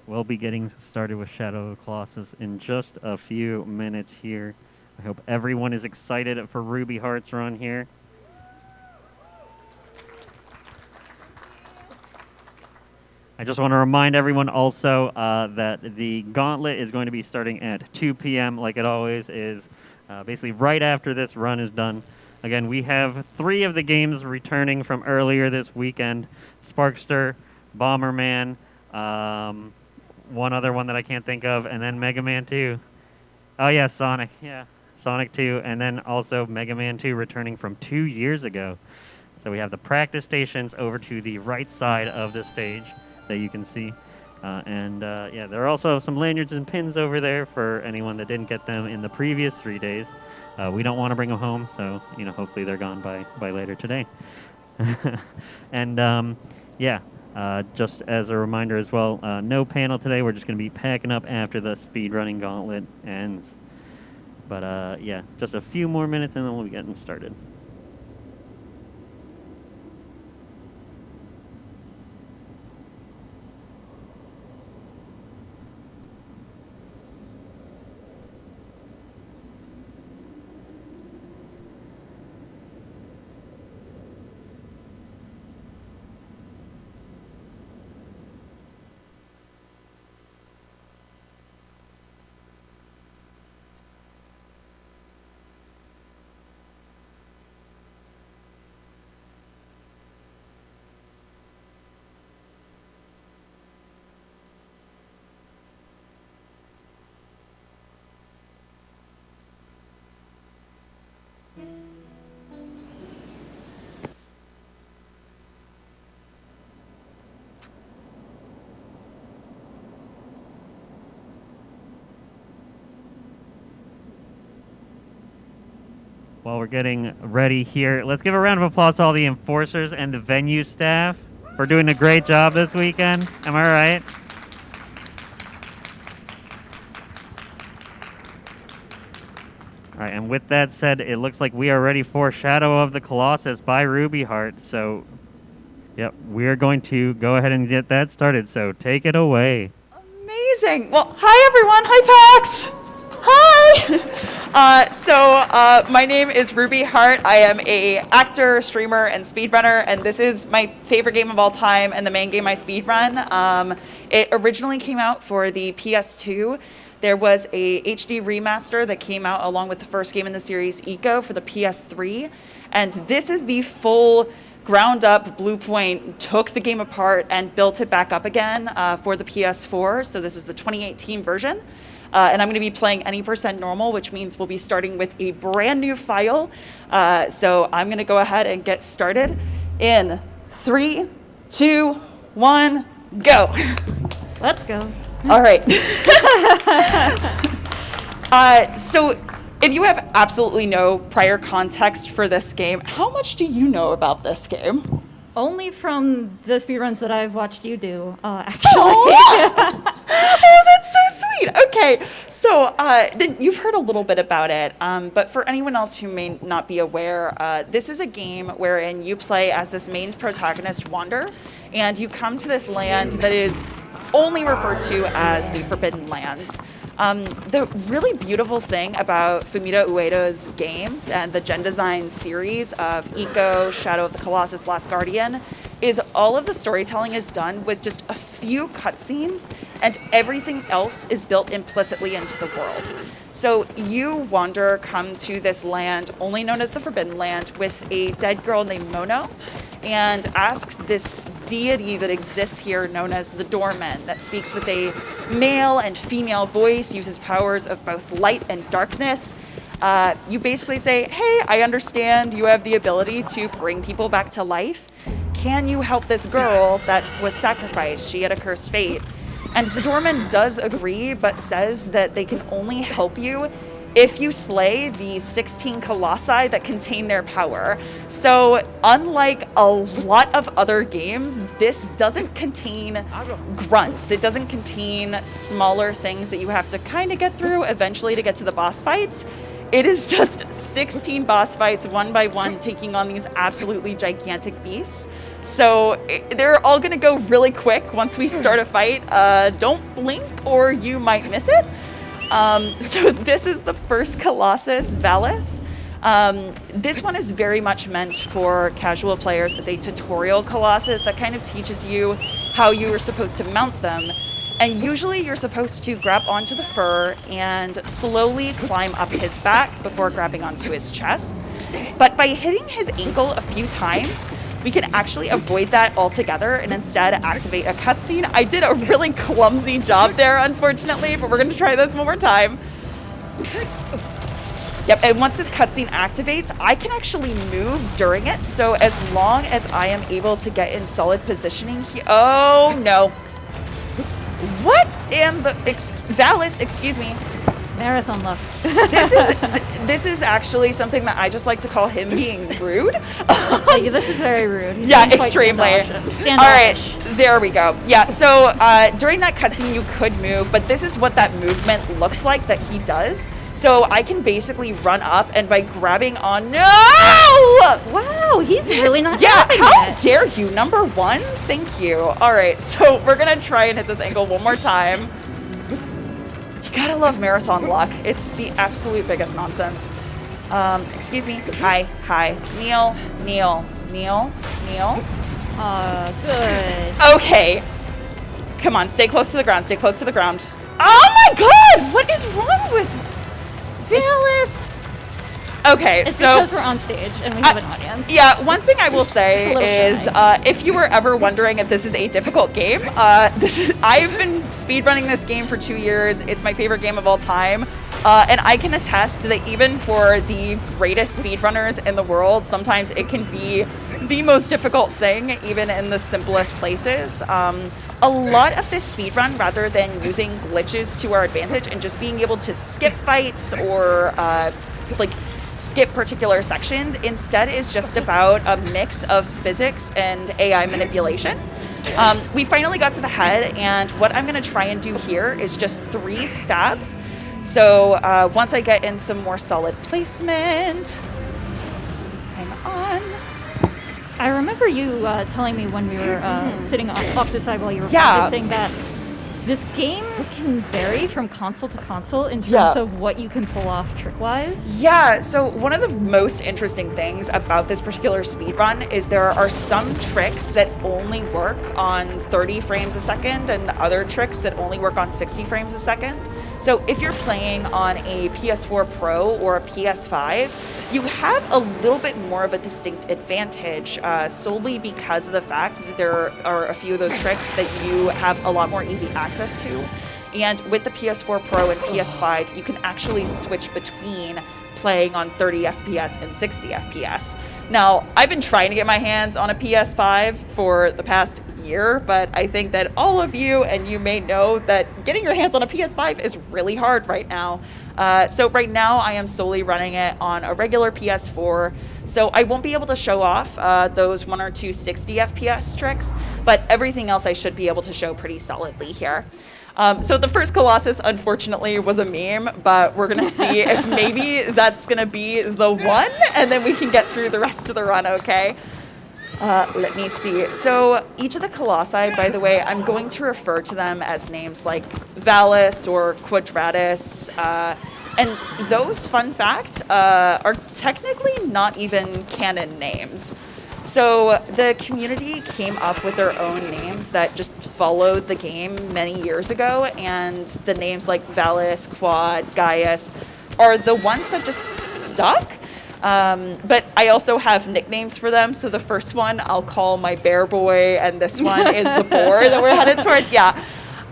we'll be getting started with Shadow of the Colossus in just a few minutes here. I hope everyone is excited for Ruby Heart's run here. I just want to remind everyone also that the gauntlet is going to be starting at 2 p.m. like it always is, basically right after this run is done. Again, we have 3 of the games returning from earlier this weekend: Sparkster, Bomberman, one other one that I can't think of, and then Mega Man 2. Oh yeah, Sonic. Yeah, Sonic 2, and then also Mega Man 2 returning from 2 years ago. So we have the practice stations over to the right side of the stage that you can see. Yeah, there are also some lanyards and pins over there for anyone that didn't get them in the previous 3 days. We don't want to bring them home, so hopefully they're gone by later today. And yeah, just as a reminder as well, no panel today. We're just going to be packing up after the speedrunning gauntlet ends. But yeah, just a few more minutes and then we'll be getting started. While we're getting ready here, let's give a round of applause to all the enforcers and the venue staff for doing a great job this weekend. Am I right? All right, and with that said, it looks like we are ready for Shadow of the Colossus by RUBIEHART. So, yep, we're going to go ahead and get that started. So take it away. Amazing. Well, hi everyone. Hi PAX. Hi. My name is RUBIEHART. I am a actor, streamer, and speedrunner, and this is my favorite game of all time and the main game I speedrun. It originally came out for the PS2. There was a HD remaster that came out along with the first game in the series, Eco, for the PS3. And this is the full ground up Bluepoint took the game apart and built it back up again for the PS4. So this is the 2018 version. And I'm going to be playing any percent normal, which means we'll be starting with a brand new file. So I'm going to go ahead and get started in 3, 2, 1, go. Let's go. All right. So if you have absolutely no prior context for this game, how much do you know about this game? Only from the speedruns that I've watched you do, actually. Oh, that's so sweet. Okay, so then you've heard a little bit about it, but for anyone else who may not be aware, this is a game wherein you play as this main protagonist, Wander, and you come to this land that is only referred to as the Forbidden Lands. The really beautiful thing about Fumito Ueda's games and the Gen Design series of Eco, Shadow of the Colossus, Last Guardian is all of the storytelling is done with just a few cutscenes and everything else is built implicitly into the world. So you, Wander, come to this land, only known as the Forbidden Land, with a dead girl named Mono, and ask this deity that exists here known as the Doorman, that speaks with a male and female voice, uses powers of both light and darkness. You basically say, hey, I understand you have the ability to bring people back to life. Can you help this girl that was sacrificed? She had a cursed fate. And the Doorman does agree, but says that they can only help you if you slay the 16 colossi that contain their power. So unlike a lot of other games, this doesn't contain grunts. It doesn't contain smaller things that you have to kind of get through eventually to get to the boss fights. it is just 16 boss fights, one by one, taking on these absolutely gigantic beasts. So they're all gonna go really quick once we start a fight. Don't blink or you might miss it. So this is the first Colossus, Valis. This one is very much meant for casual players as a tutorial Colossus that kind of teaches you how you are supposed to mount them. And usually you're supposed to grab onto the fur and slowly climb up his back before grabbing onto his chest. But by hitting his ankle a few times, we can actually avoid that altogether and instead activate a cutscene. I did a really clumsy job there, unfortunately, but we're going to try this one more time. Yep, and once this cutscene activates, I can actually move during it. So as long as I am able to get in solid positioning here. Oh, no. What in the... Valis, excuse me. Marathon luck. This is actually something that I just like to call him being rude. This is very rude. He's Yeah, being quite extremely. standoffish. All right, there we go. Yeah, so during that cutscene, you could move, but this is what that movement looks like that he does. So I can basically run up, and by grabbing on... No! Wow, he's really not Yeah, having how it. dare you? Number one? Thank you. All right, so we're going to try and hit this angle one more time. You gotta love marathon luck. It's the absolute biggest nonsense. Excuse me. Hi. Kneel. Good. Okay. Come on, stay close to the ground. Oh my god! What is wrong with Valis? Okay, It's so... because we're on stage and we have an audience. Yeah, one thing I will A say little is, if you were ever wondering if this is a difficult game, I've been speedrunning this game for 2 years. It's my favorite game of all time. And I can attest that even for the greatest speedrunners in the world, sometimes it can be the most difficult thing, even in the simplest places. A lot of this speedrun, rather than using glitches to our advantage and just being able to skip fights or skip particular sections, instead is just about a mix of physics and AI manipulation. We finally got to the head, and what I'm going to try and do here is just 3 stabs. So once I get in some more solid placement, hang on. I remember you telling me when we were sitting off the side while you were Yeah. practicing that this game can vary from console to console in terms Yeah. of what you can pull off trick-wise. Yeah, so one of the most interesting things about this particular speedrun is there are some tricks that only work on 30 frames a second and other tricks that only work on 60 frames a second. So if you're playing on a PS4 Pro or a PS5, you have a little bit more of a distinct advantage solely because of the fact that there are a few of those tricks that you have a lot more easy access to. And with the PS4 Pro and PS5, you can actually switch between playing on 30 FPS and 60 FPS. Now, I've been trying to get my hands on a PS5 for the past year, but I think that all of you, and you may know that getting your hands on a PS5 is really hard right now. So right now I am solely running it on a regular PS4, so I won't be able to show off those 1 or 2 60 FPS tricks, but everything else I should be able to show pretty solidly here. So the first Colossus, unfortunately, was a meme, but we're going to see if maybe that's going to be the one, and then we can get through the rest of the run, okay? Let me see. So each of the Colossi, by the way, I'm going to refer to them as names like Valis or Quadratus. And those, fun fact, are technically not even canon names. So the community came up with their own names that just followed the game many years ago, and the names like Valis, Quad, Gaius are the ones that just stuck. But I also have nicknames for them. So the first one I'll call my bear boy, and this one is the boar that we're headed towards. Yeah.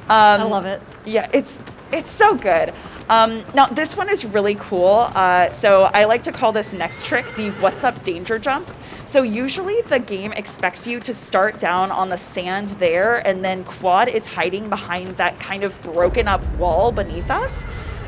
I love it. Yeah, it's so good. Now this one is really cool. So I like to call this next trick the What's Up Danger Jump. So usually the game expects you to start down on the sand there, and then Quad is hiding behind that kind of broken up wall beneath us.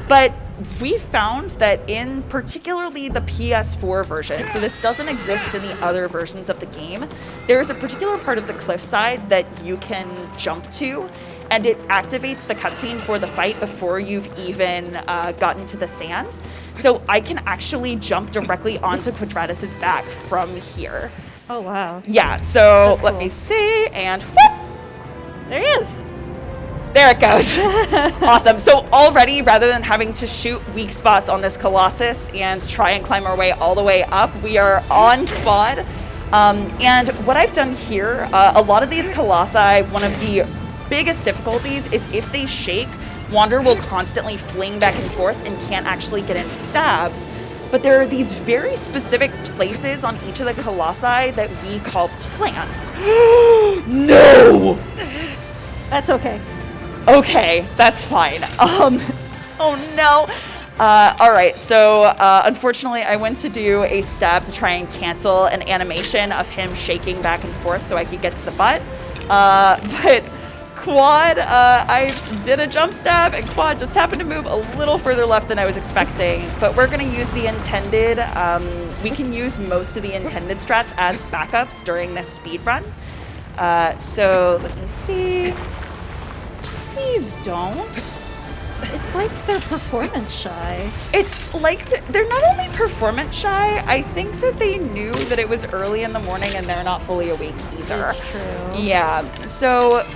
But we found that in particularly the PS4 version, so this doesn't exist in the other versions of the game, there is a particular part of the cliffside that you can jump to, and it activates the cutscene for the fight before you've even gotten to the sand. So I can actually jump directly onto Quadratus's back from here. Oh, wow. Yeah, so That's let cool. me see, and whoop, There he is. there it goes. Awesome. So already, rather than having to shoot weak spots on this Colossus and try and climb our way all the way up, we are on quad. And what I've done here, a lot of these Colossi, one of the biggest difficulties is if they shake, Wander will constantly fling back and forth and can't actually get in stabs. But there are these very specific places on each of the Colossi that we call plants. No! That's okay. Okay, that's fine. Oh no. All right, so unfortunately I went to do a stab to try and cancel an animation of him shaking back and forth so I could get to the butt. But Quad, I did a jump stab and Quad just happened to move a little further left than I was expecting. But we're gonna use the intended, we can use most of the intended strats as backups during this speed run. So let me see. Please don't. It's like they're performance shy. It's like they're not only performance shy, I think that they knew that it was early in the morning and they're not fully awake either. That's true. Yeah, so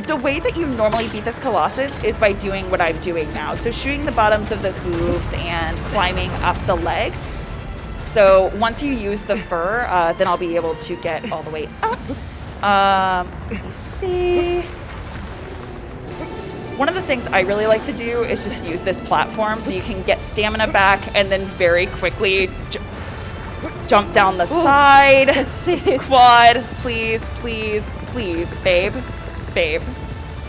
the way that you normally beat this Colossus is by doing what I'm doing now. So shooting the bottoms of the hooves and climbing up the leg. So once you use the fur, then I'll be able to get all the way up. Let me see. One of the things I really like to do is just use this platform so you can get stamina back and then very quickly jump down the side. Let's see. Quad, please, please, please, babe, babe.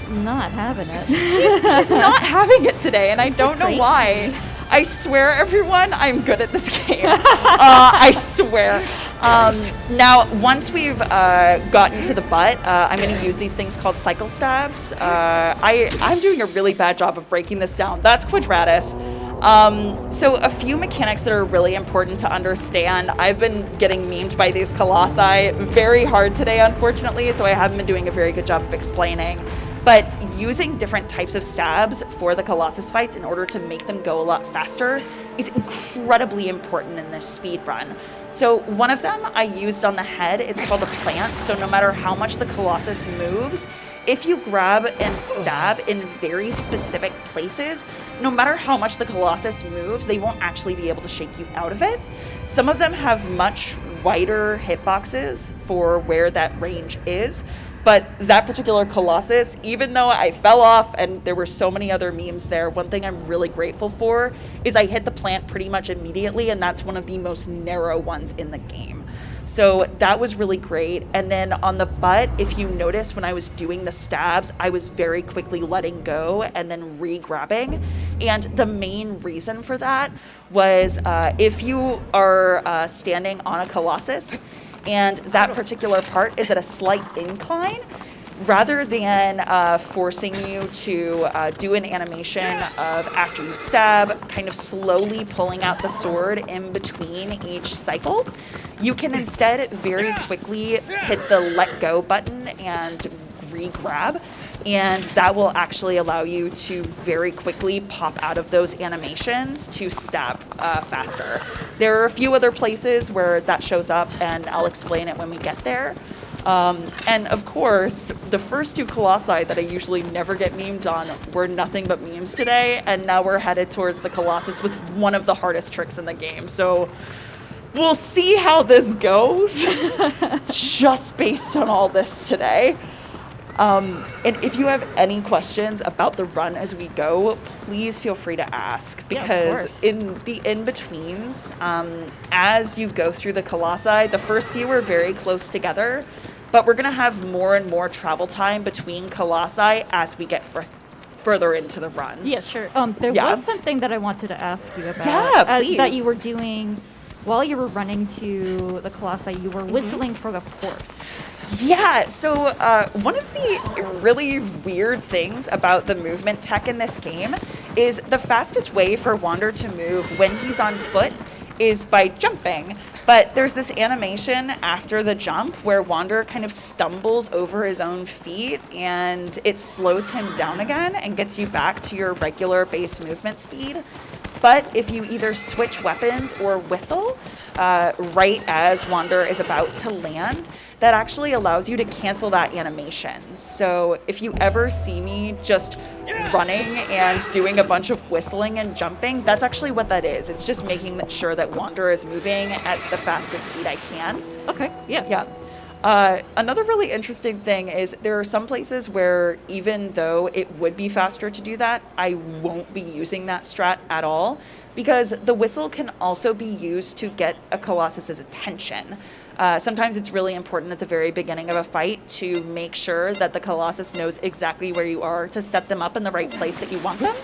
Not having it. He's not having it today, and I don't know crazy. why. I swear, everyone, I'm good at this game. I swear. Now, once we've gotten to the butt, I'm going to use these things called cycle stabs. I'm doing a really bad job of breaking this down. That's Quadratus. So a few mechanics that are really important to understand. I've been getting memed by these Colossi very hard today, unfortunately, so I haven't been doing a very good job of explaining. But using different types of stabs for the Colossus fights in order to make them go a lot faster is incredibly important in this speed run. So one of them I used on the head, it's called a plant. So no matter how much the Colossus moves, if you grab and stab in very specific places, no matter how much the Colossus moves, they won't actually be able to shake you out of it. Some of them have much wider hitboxes for where that range is. But that particular Colossus, even though I fell off and there were so many other memes there, one thing I'm really grateful for is I hit the plant pretty much immediately, and that's one of the most narrow ones in the game. So that was really great. And then on the butt, if you notice when I was doing the stabs, I was very quickly letting go and then re-grabbing. And the main reason for that was if you are standing on a Colossus, and that particular part is at a slight incline, rather than forcing you to do an animation of after you stab, kind of slowly pulling out the sword in between each cycle, you can instead very quickly hit the let go button and re-grab. And that will actually allow you to very quickly pop out of those animations to stab faster. There are a few other places where that shows up, and I'll explain it when we get there. And of course, the first two Colossi that I usually never get memed on were nothing but memes today, and now we're headed towards the Colossus with one of the hardest tricks in the game. So we'll see how this goes, just based on all this today. And if you have any questions about the run as we go, please feel free to ask, because in the in-betweens, as you go through the Colossi, the first few are very close together, but we're going to have more and more travel time between Colossi as we get further into the run. Yeah, sure. There was something that I wanted to ask you about. Yeah, please. That you were doing while you were running to the Colossi. You were whistling for the horse. Yeah, so one of the really weird things about the movement tech in this game is the fastest way for Wander to move when he's on foot is by jumping. But there's this animation after the jump where Wander kind of stumbles over his own feet, and it slows him down again and gets you back to your regular base movement speed. But if you either switch weapons or whistle right as Wander is about to land, that actually allows you to cancel that animation. So if you ever see me just running and doing a bunch of whistling and jumping, that's actually what that is. It's just making sure that Wander is moving at the fastest speed I can. Okay, yeah. Yeah. Another really interesting thing is there are some places where even though it would be faster to do that, I won't be using that strat at all because the whistle can also be used to get a Colossus's attention. Sometimes it's really important at the very beginning of a fight to make sure that the Colossus knows exactly where you are to set them up in the right place that you want them.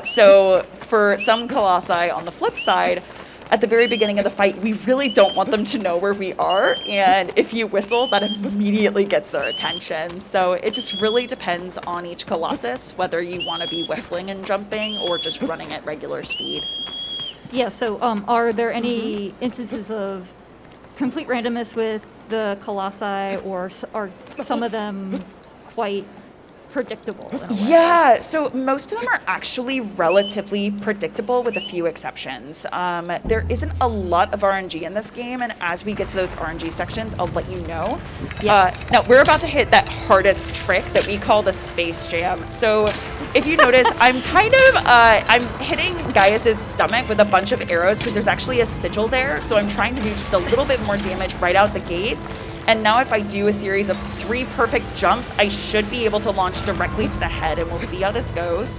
So for some Colossi on the flip side, at the very beginning of the fight, we really don't want them to know where we are. And if you whistle, that immediately gets their attention. So it just really depends on each Colossus, whether you want to be whistling and jumping or just running at regular speed. Yeah, so are there any instances of complete randomness with the Colossi, or are some of them quite predictable in a way? Yeah, so most of them are actually relatively predictable with a few exceptions. There isn't a lot of RNG in this game, and as we get to those RNG sections, I'll let you know. Yeah. Now, we're about to hit that hardest trick that we call the Space Jam. So if you notice, I'm I'm hitting Gaius's stomach with a bunch of arrows because there's actually a sigil there, so I'm trying to do just a little bit more damage right out the gate. And now if I do a series of 3 perfect jumps, I should be able to launch directly to the head, and we'll see how this goes.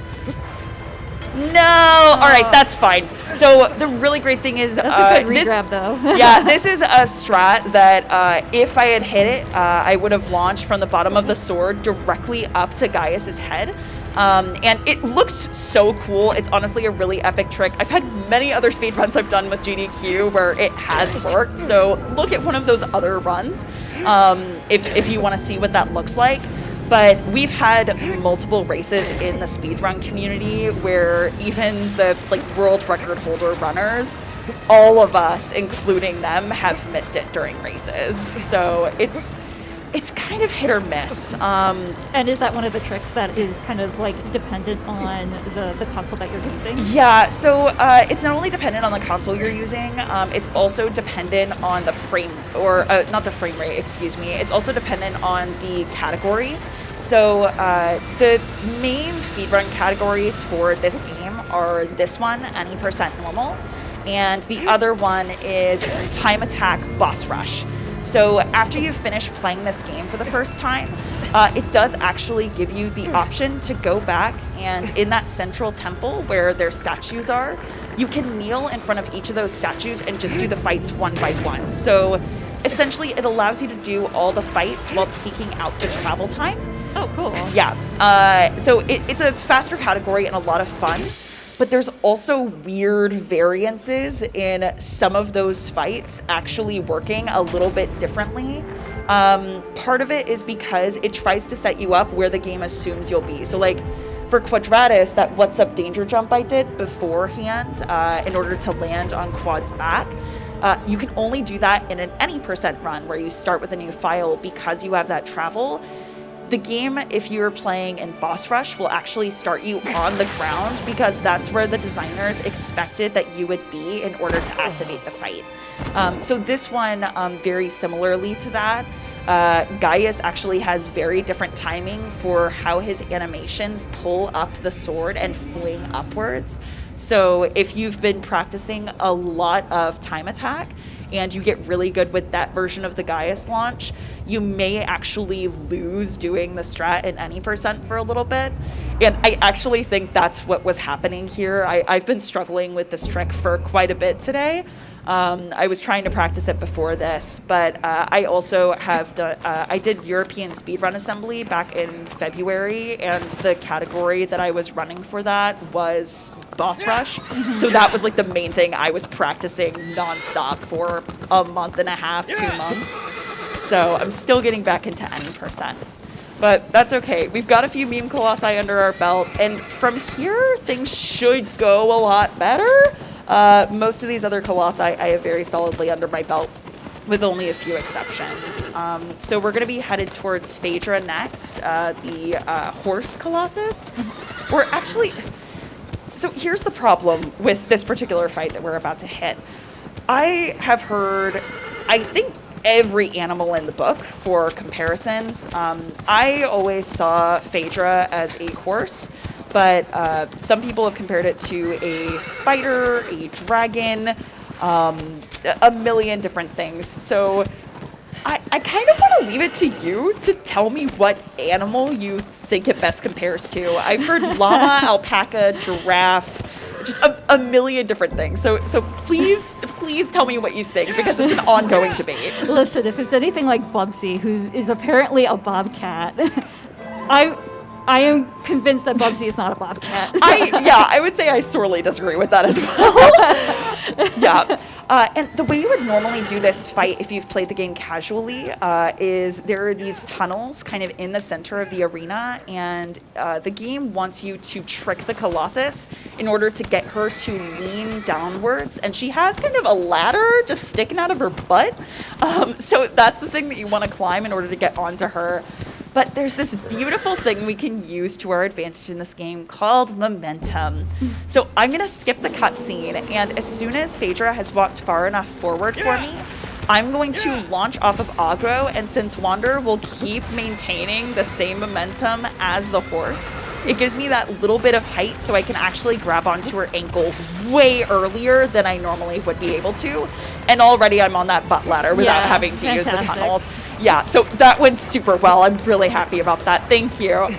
No! All right, that's fine. So the really great thing is... That's a good regrab, though. Yeah, this is a strat that if I had hit it, I would have launched from the bottom of the sword directly up to Gaius's head. And it looks so cool. It's honestly a really epic trick. I've had many other speed runs I've done with GDQ where it has worked. So look at one of those other runs if you want to see what that looks like. But we've had multiple races in the speedrun community where even the world record holder runners, all of us, including them, have missed it during races. So it's kind of hit or miss. And is that one of the tricks that is kind of dependent on the console that you're using? Yeah, so it's not only dependent on the console you're using, it's also dependent on the frame, or not the frame rate, excuse me. It's also dependent on the category. So the main speedrun categories for this game are this one, any percent normal, and the other one is time attack boss rush. So after you finish playing this game for the first time, it does actually give you the option to go back, and in that central temple where their statues are, you can kneel in front of each of those statues and just do the fights one by one. So essentially it allows you to do all the fights while taking out the travel time. Oh, cool. Yeah. So it's a faster category and a lot of fun. But there's also weird variances in some of those fights actually working a little bit differently. Part of it is because it tries to set you up where the game assumes you'll be. So for Quadratus, that what's up danger jump I did beforehand in order to land on Quad's back, you can only do that in an any percent run where you start with a new file because you have that travel. The game, if you're playing in Boss Rush, will actually start you on the ground because that's where the designers expected that you would be in order to activate the fight. So this one, very similarly to that, Gaius actually has very different timing for how his animations pull up the sword and fling upwards. So if you've been practicing a lot of time attack, and you get really good with that version of the Gaius launch, you may actually lose doing the strat in any percent for a little bit. And I actually think that's what was happening here. I've been struggling with this trick for quite a bit today. I was trying to practice it before this, but I also have done, I did European Speedrun Assembly back in February, and the category that I was running for that was Boss Rush. So that was the main thing I was practicing nonstop for a month and a half, 2 months. So I'm still getting back into any percent. But that's okay. We've got a few meme colossi under our belt, and from here, things should go a lot better. Most of these other colossi I have very solidly under my belt, with only a few exceptions. So we're going to be headed towards Phaedra next, the horse colossus. Or actually, So here's the problem with this particular fight that we're about to hit. I have heard, I think, every animal in the book for comparisons. I always saw Phaedra as a horse, but some people have compared it to a spider, a dragon, a million different things. So I kind of want to leave it to you to tell me what animal you think it best compares to. I've heard llama, alpaca, giraffe, just a million different things. So please tell me what you think, because it's an ongoing debate. Listen, if it's anything like Bubsy, who is apparently a bobcat, I am convinced that Bubsy is not a bobcat. I would say I sorely disagree with that as well. Yeah. And the way you would normally do this fight, if you've played the game casually, is there are these tunnels kind of in the center of the arena, and the game wants you to trick the Colossus in order to get her to lean downwards, and she has kind of a ladder just sticking out of her butt. So that's the thing that you want to climb in order to get onto her. But there's this beautiful thing we can use to our advantage in this game called momentum. So I'm going to skip the cutscene, and as soon as Phaedra has walked far enough forward for me, I'm going to launch off of aggro, and since Wander will keep maintaining the same momentum as the horse, it gives me that little bit of height so I can actually grab onto her ankle way earlier than I normally would be able to. And already I'm on that butt ladder without having to use the tunnels. Yeah, so that went super well. I'm really happy about that. Thank you.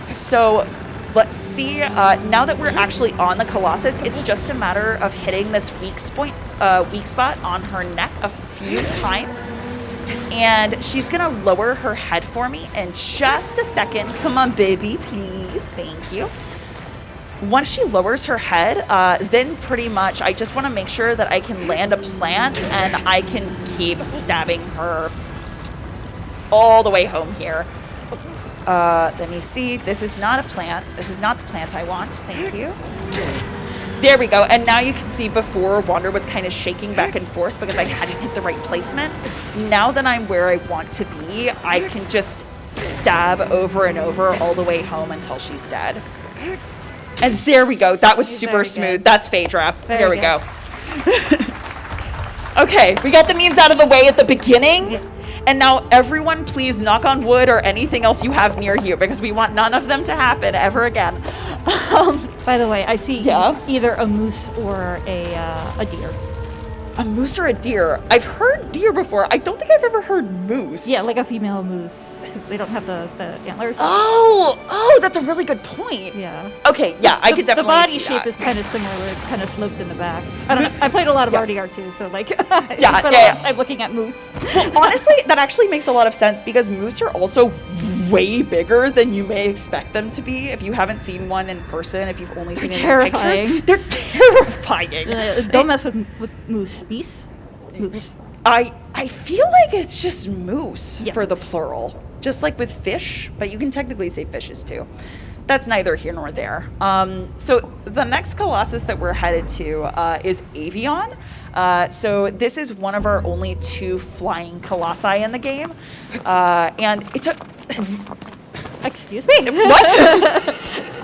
So let's see. Now that we're actually on the Colossus, it's just a matter of hitting this weak spot on her neck a few times. And she's going to lower her head for me in just a second. Come on, baby, please. Thank you. Once she lowers her head, then pretty much I just want to make sure that I can land a plant and I can keep stabbing her all the way home here. Let me see. This is not a plant. This is not the plant I want. Thank you. There we go. And now you can see before Wander was kind of shaking back and forth because I hadn't hit the right placement. Now that I'm where I want to be, I can just stab over and over all the way home until she's dead. And there we go. That was super smooth. That's Phaedra. There we go. Okay, we got the memes out of the way at the beginning. Yeah. And now everyone please knock on wood or anything else you have near you, because we want none of them to happen ever again. By the way, I see either a moose or a deer. A moose or a deer? I've heard deer before. I don't think I've ever heard moose. Yeah, like a female moose, because they don't have the antlers. Oh, that's a really good point. Yeah. Okay, yeah, I could definitely see the body shape that. is kind of similar, where it's kind of sloped in the back. I don't know. I played a lot of RDR too, so like, I spent a lot of time looking at moose. Well, honestly, that actually makes a lot of sense, because moose are also way bigger than you may expect them to be. If you haven't seen one in person, if you've only seen it in pictures, they're terrifying. Don't mess with moose. Moose. I feel like it's just moose for the plural, just like with fish, but you can technically say fishes too. That's neither here nor there. So the next Colossus that we're headed to is Avion. So this is one of our only 2 flying colossi in the game, and it's a. Excuse me. What?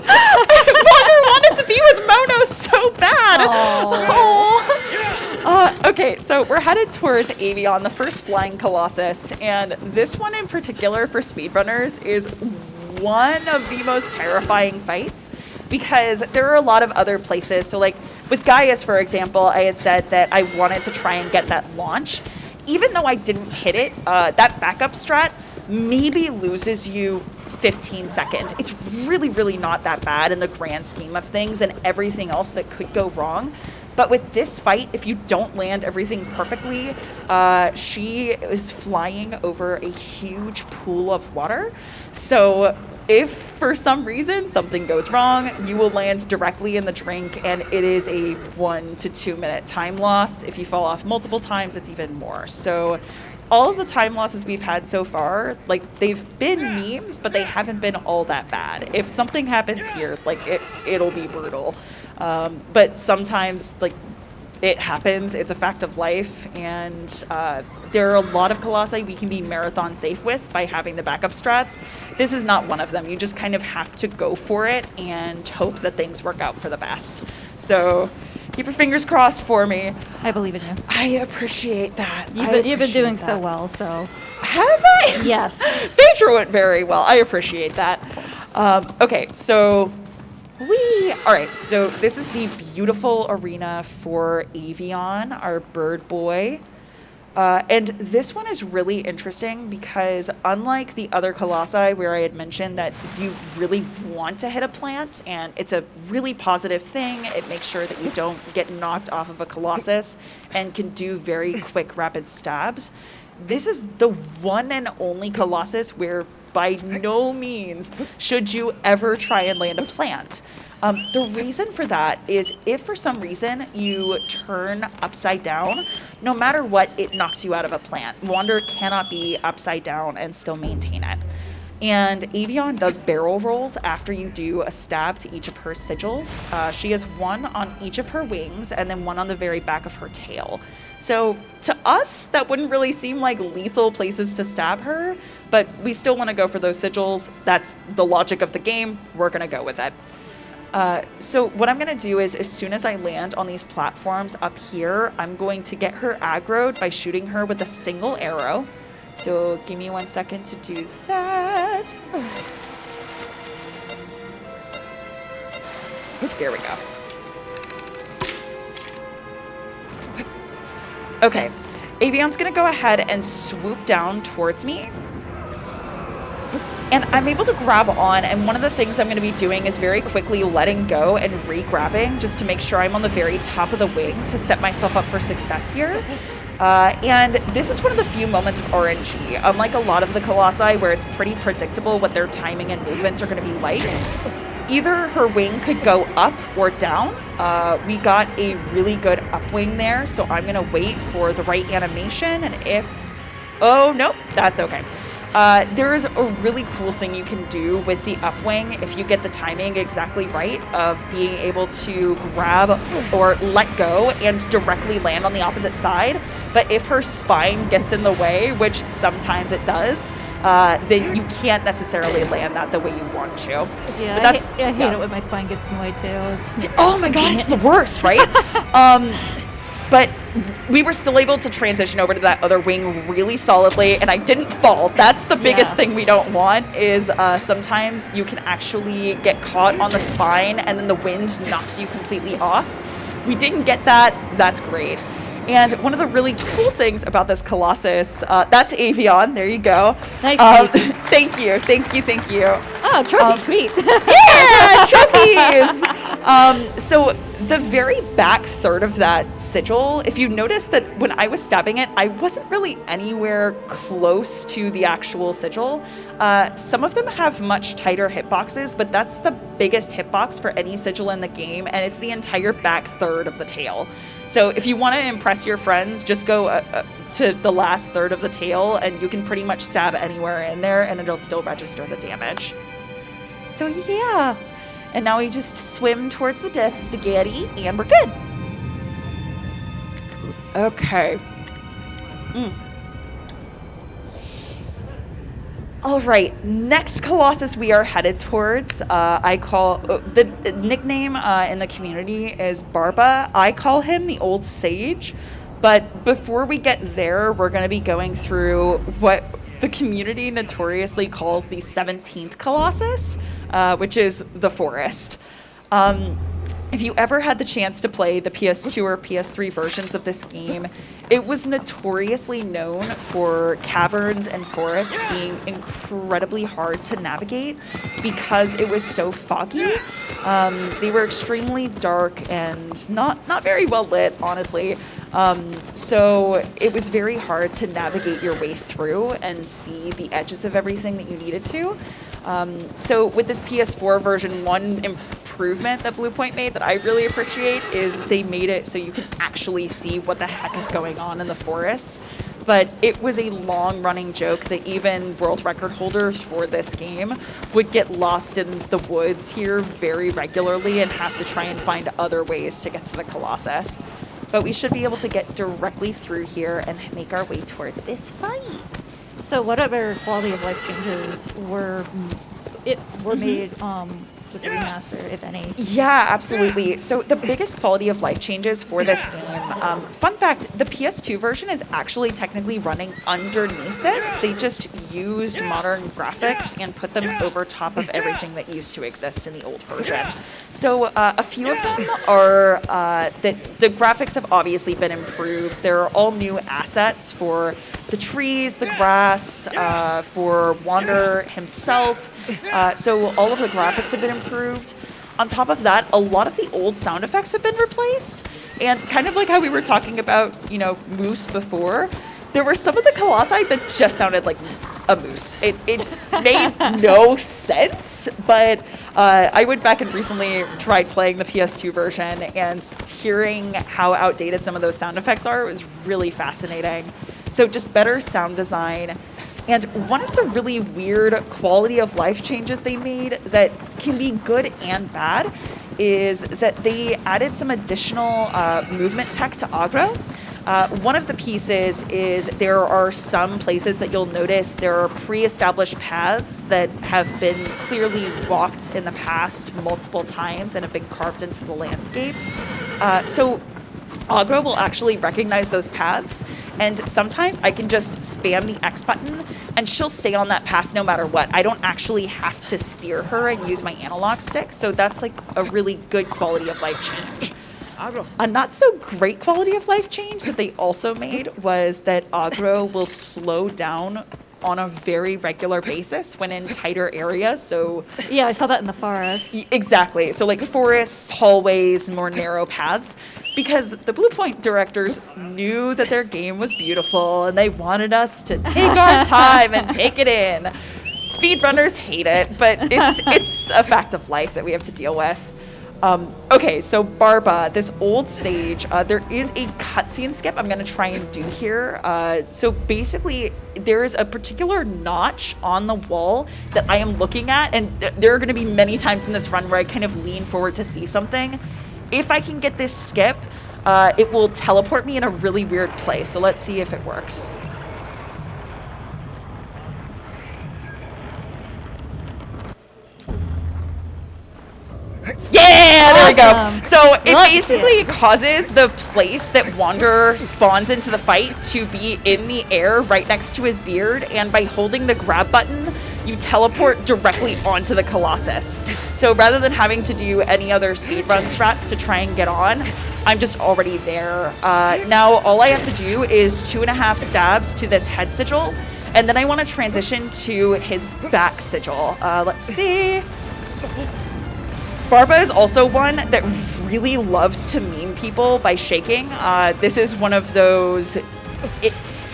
Wander wanted to be with Mono so bad. Okay, so we're headed towards Avion, the first flying Colossus, and this one in particular for speedrunners is one of the most terrifying fights, because there are a lot of other places. So like with Gaius, for example, I had said that I wanted to try and get that launch. Even though I didn't hit it, that backup strat maybe loses you 15 seconds. It's really, really not that bad in the grand scheme of things and everything else that could go wrong. But with this fight, if you don't land everything perfectly, she is flying over a huge pool of water. So if for some reason something goes wrong, you will land directly in the drink, and it is a 1 to 2 minute time loss. If you fall off multiple times, it's even more. So all of the time losses we've had so far, like, they've been memes, but they haven't been all that bad. If something happens here, like, it'll be brutal. But sometimes, like, it happens. It's a fact of life, and there are a lot of Colossi we can be marathon safe with by having the backup strats. This is not one of them. You just kind of have to go for it and hope that things work out for the best. So keep your fingers crossed for me. I believe in you. I appreciate that. You've been doing so well, so. Have I? Yes. Phaedra went very well. I appreciate that. Okay, so all right, so this is the beautiful arena for Avion, our bird boy. And this one is really interesting because unlike the other Colossi where I had mentioned that you really want to hit a plant and it's a really positive thing, it makes sure that you don't get knocked off of a Colossus and can do very quick rapid stabs. This is the one and only Colossus where by no means should you ever try and land a plant. The reason for that is if for some reason you turn upside down, no matter what, it knocks you out of a plant. Wander cannot be upside down and still maintain it. And Avion does barrel rolls after you do a stab to each of her sigils. She has one on each of her wings and then one on the very back of her tail. So to us, that wouldn't really seem like lethal places to stab her, but we still want to go for those sigils. That's the logic of the game. We're going to go with it. So what I'm going to do is as soon as I land on these platforms up here, I'm going to get her aggroed by shooting her with a single arrow. So give me 1 second to do that. There we go. Okay, Avion's going to go ahead and swoop down towards me. And I'm able to grab on, and one of the things I'm going to be doing is very quickly letting go and re-grabbing just to make sure I'm on the very top of the wing to set myself up for success here. And this is one of the few moments of RNG. Unlike a lot of the Colossi where it's pretty predictable what their timing and movements are going to be like, either her wing could go up or down. We got a really good upwing there, so I'm going to wait for the right animation, and if... Oh, nope, that's okay. There is a really cool thing you can do with the upwing if you get the timing exactly right of being able to grab or let go and directly land on the opposite side. But if her spine gets in the way, which sometimes it does, then you can't necessarily land that the way you want to. Yeah, but I hate it when my spine gets in the way too. Oh my god, it's the worst, right? But we were still able to transition over to that other wing really solidly, and I didn't fall. That's the biggest thing we don't want is sometimes you can actually get caught on the spine and then the wind knocks you completely off. We didn't get that. That's great. And one of the really cool things about this Colossus, that's Avion. There you go. Nice. Thank you. Oh, trophy, sweet. Yeah, trophies. So the very back third of that sigil, if you notice that when I was stabbing it, I wasn't really anywhere close to the actual sigil. Some of them have much tighter hitboxes, but that's the biggest hitbox for any sigil in the game, and it's the entire back third of the tail. So if you want to impress your friends, just go to the last third of the tail, and you can pretty much stab anywhere in there, and it'll still register the damage. So yeah. And now we just swim towards the death spaghetti, and we're good. Okay. All right, next Colossus we are headed towards, I call, the nickname in the community is Barba. I call him the Old Sage, but before we get there, we're going to be going through what the community notoriously calls the 17th Colossus, which is the Forest. If you ever had the chance to play the PS2 or PS3 versions of this game, it was notoriously known for caverns and forests being incredibly hard to navigate because it was so foggy. They were extremely dark and not very well lit, honestly. So it was very hard to navigate your way through and see the edges of everything that you needed to. So with this PS4 version, one improvement that Bluepoint made that I really appreciate is they made it so you can actually see what the heck is going on in the forest. But it was a long-running joke that even world record holders for this game would get lost in the woods here very regularly and have to try and find other ways to get to the Colossus. but we should be able to get directly through here and make our way towards this fight. So what other quality of life changes were made with the remaster, if any? Yeah, absolutely. So the biggest quality of life changes for this game, fun fact, the PS2 version is actually technically running underneath this. They just used modern graphics and put them over top of everything that used to exist in the old version. So a few of them are that the graphics have obviously been improved. There are all new assets for the trees, the grass, for Wander himself. So all of the graphics have been improved. On top of that, a lot of the old sound effects have been replaced. And kind of like how we were talking about, moose before, there were some of the Colossi that just sounded like a moose. It made no sense, but I went back and recently tried playing the PS2 version, and hearing how outdated some of those sound effects are was really fascinating. So just better sound design. And one of the really weird quality of life changes they made that can be good and bad is that they added some additional movement tech to aggro. One of the pieces is there are some places that you'll notice there are pre-established paths that have been clearly walked in the past multiple times and have been carved into the landscape. So aggro will actually recognize those paths, and sometimes I can just spam the X button and she'll stay on that path no matter what. I don't actually have to steer her and use my analog stick, so that's like a really good quality of life change. A not so great quality of life change that they also made was that aggro will slow down on a very regular basis when in tighter areas. So yeah, I saw that in the forest. Exactly. So like forests, hallways, more narrow paths, because the Blue Point directors knew that their game was beautiful and they wanted us to take our time and take it in. Speedrunners hate it, but it's a fact of life that we have to deal with. Okay, so Barba, this old sage, there is a cutscene skip I'm going to try and do here. So basically, there is a particular notch on the wall that I am looking at, and there are going to be many times in this run where I kind of lean forward to see something. If I can get this skip, it will teleport me in a really weird place. So let's see if it works. Yeah, there we go. Awesome. So it Love to see basically causes the place that Wanderer spawns into the fight to be in the air right next to his beard, and by holding the grab button, you teleport directly onto the Colossus. So rather than having to do any other speedrun strats to try and get on, I'm just already there. Now all I have to do is 2.5 stabs to this head sigil, and then I want to transition to his back sigil. Let's see. Barba is also one that really loves to meme people by shaking. This is one of those...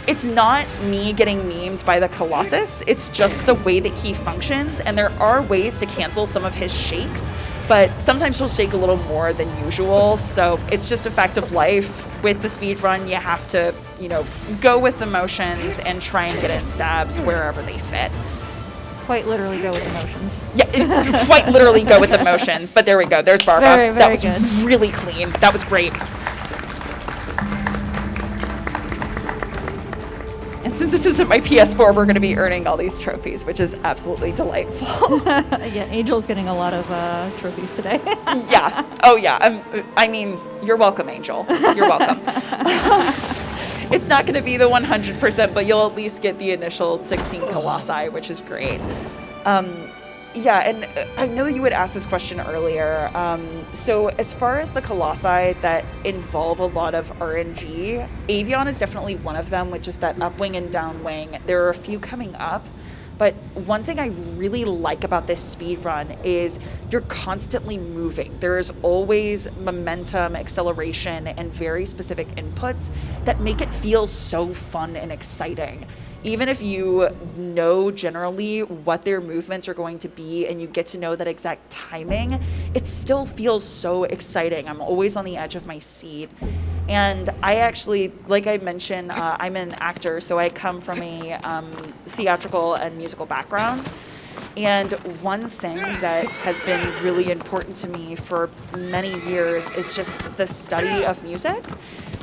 It's not me getting memed by the Colossus, it's just the way that he functions, and there are ways to cancel some of his shakes, but sometimes he'll shake a little more than usual, so it's just a fact of life. With the speedrun, you have to, go with the motions and try and get in stabs wherever they fit. Quite literally go with emotions. Yeah, quite literally go with the motions. But there we go. There's Barba. Very, very that was good. really clean. That was great. And since this isn't my PS4, we're going to be earning all these trophies, which is absolutely delightful. Yeah, Angel's getting a lot of trophies today. Yeah. Oh, yeah. I mean, you're welcome, Angel. You're welcome. It's not going to be the 100%, but you'll at least get the initial 16 Colossi, which is great. Yeah, and I know you had asked this question earlier. So as far as the Colossi that involve a lot of RNG, Avion is definitely one of them, which is that upwing and downwing. There are a few coming up. But one thing I really like about this speed run is you're constantly moving. There is always momentum, acceleration, and very specific inputs that make it feel so fun and exciting. Even if you know generally what their movements are going to be and you get to know that exact timing, it still feels so exciting. I'm always on the edge of my seat. And I actually, like I mentioned, I'm an actor, so I come from a theatrical and musical background. And one thing that has been really important to me for many years is just the study of music.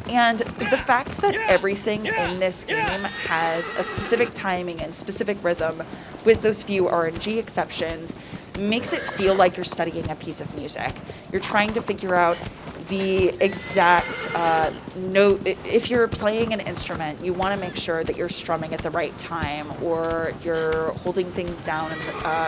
And the fact that everything in this game has a specific timing and specific rhythm, with those few RNG exceptions, makes it feel like you're studying a piece of music. You're trying to figure out the exact note. If you're playing an instrument, you want to make sure that you're strumming at the right time, or you're holding things down in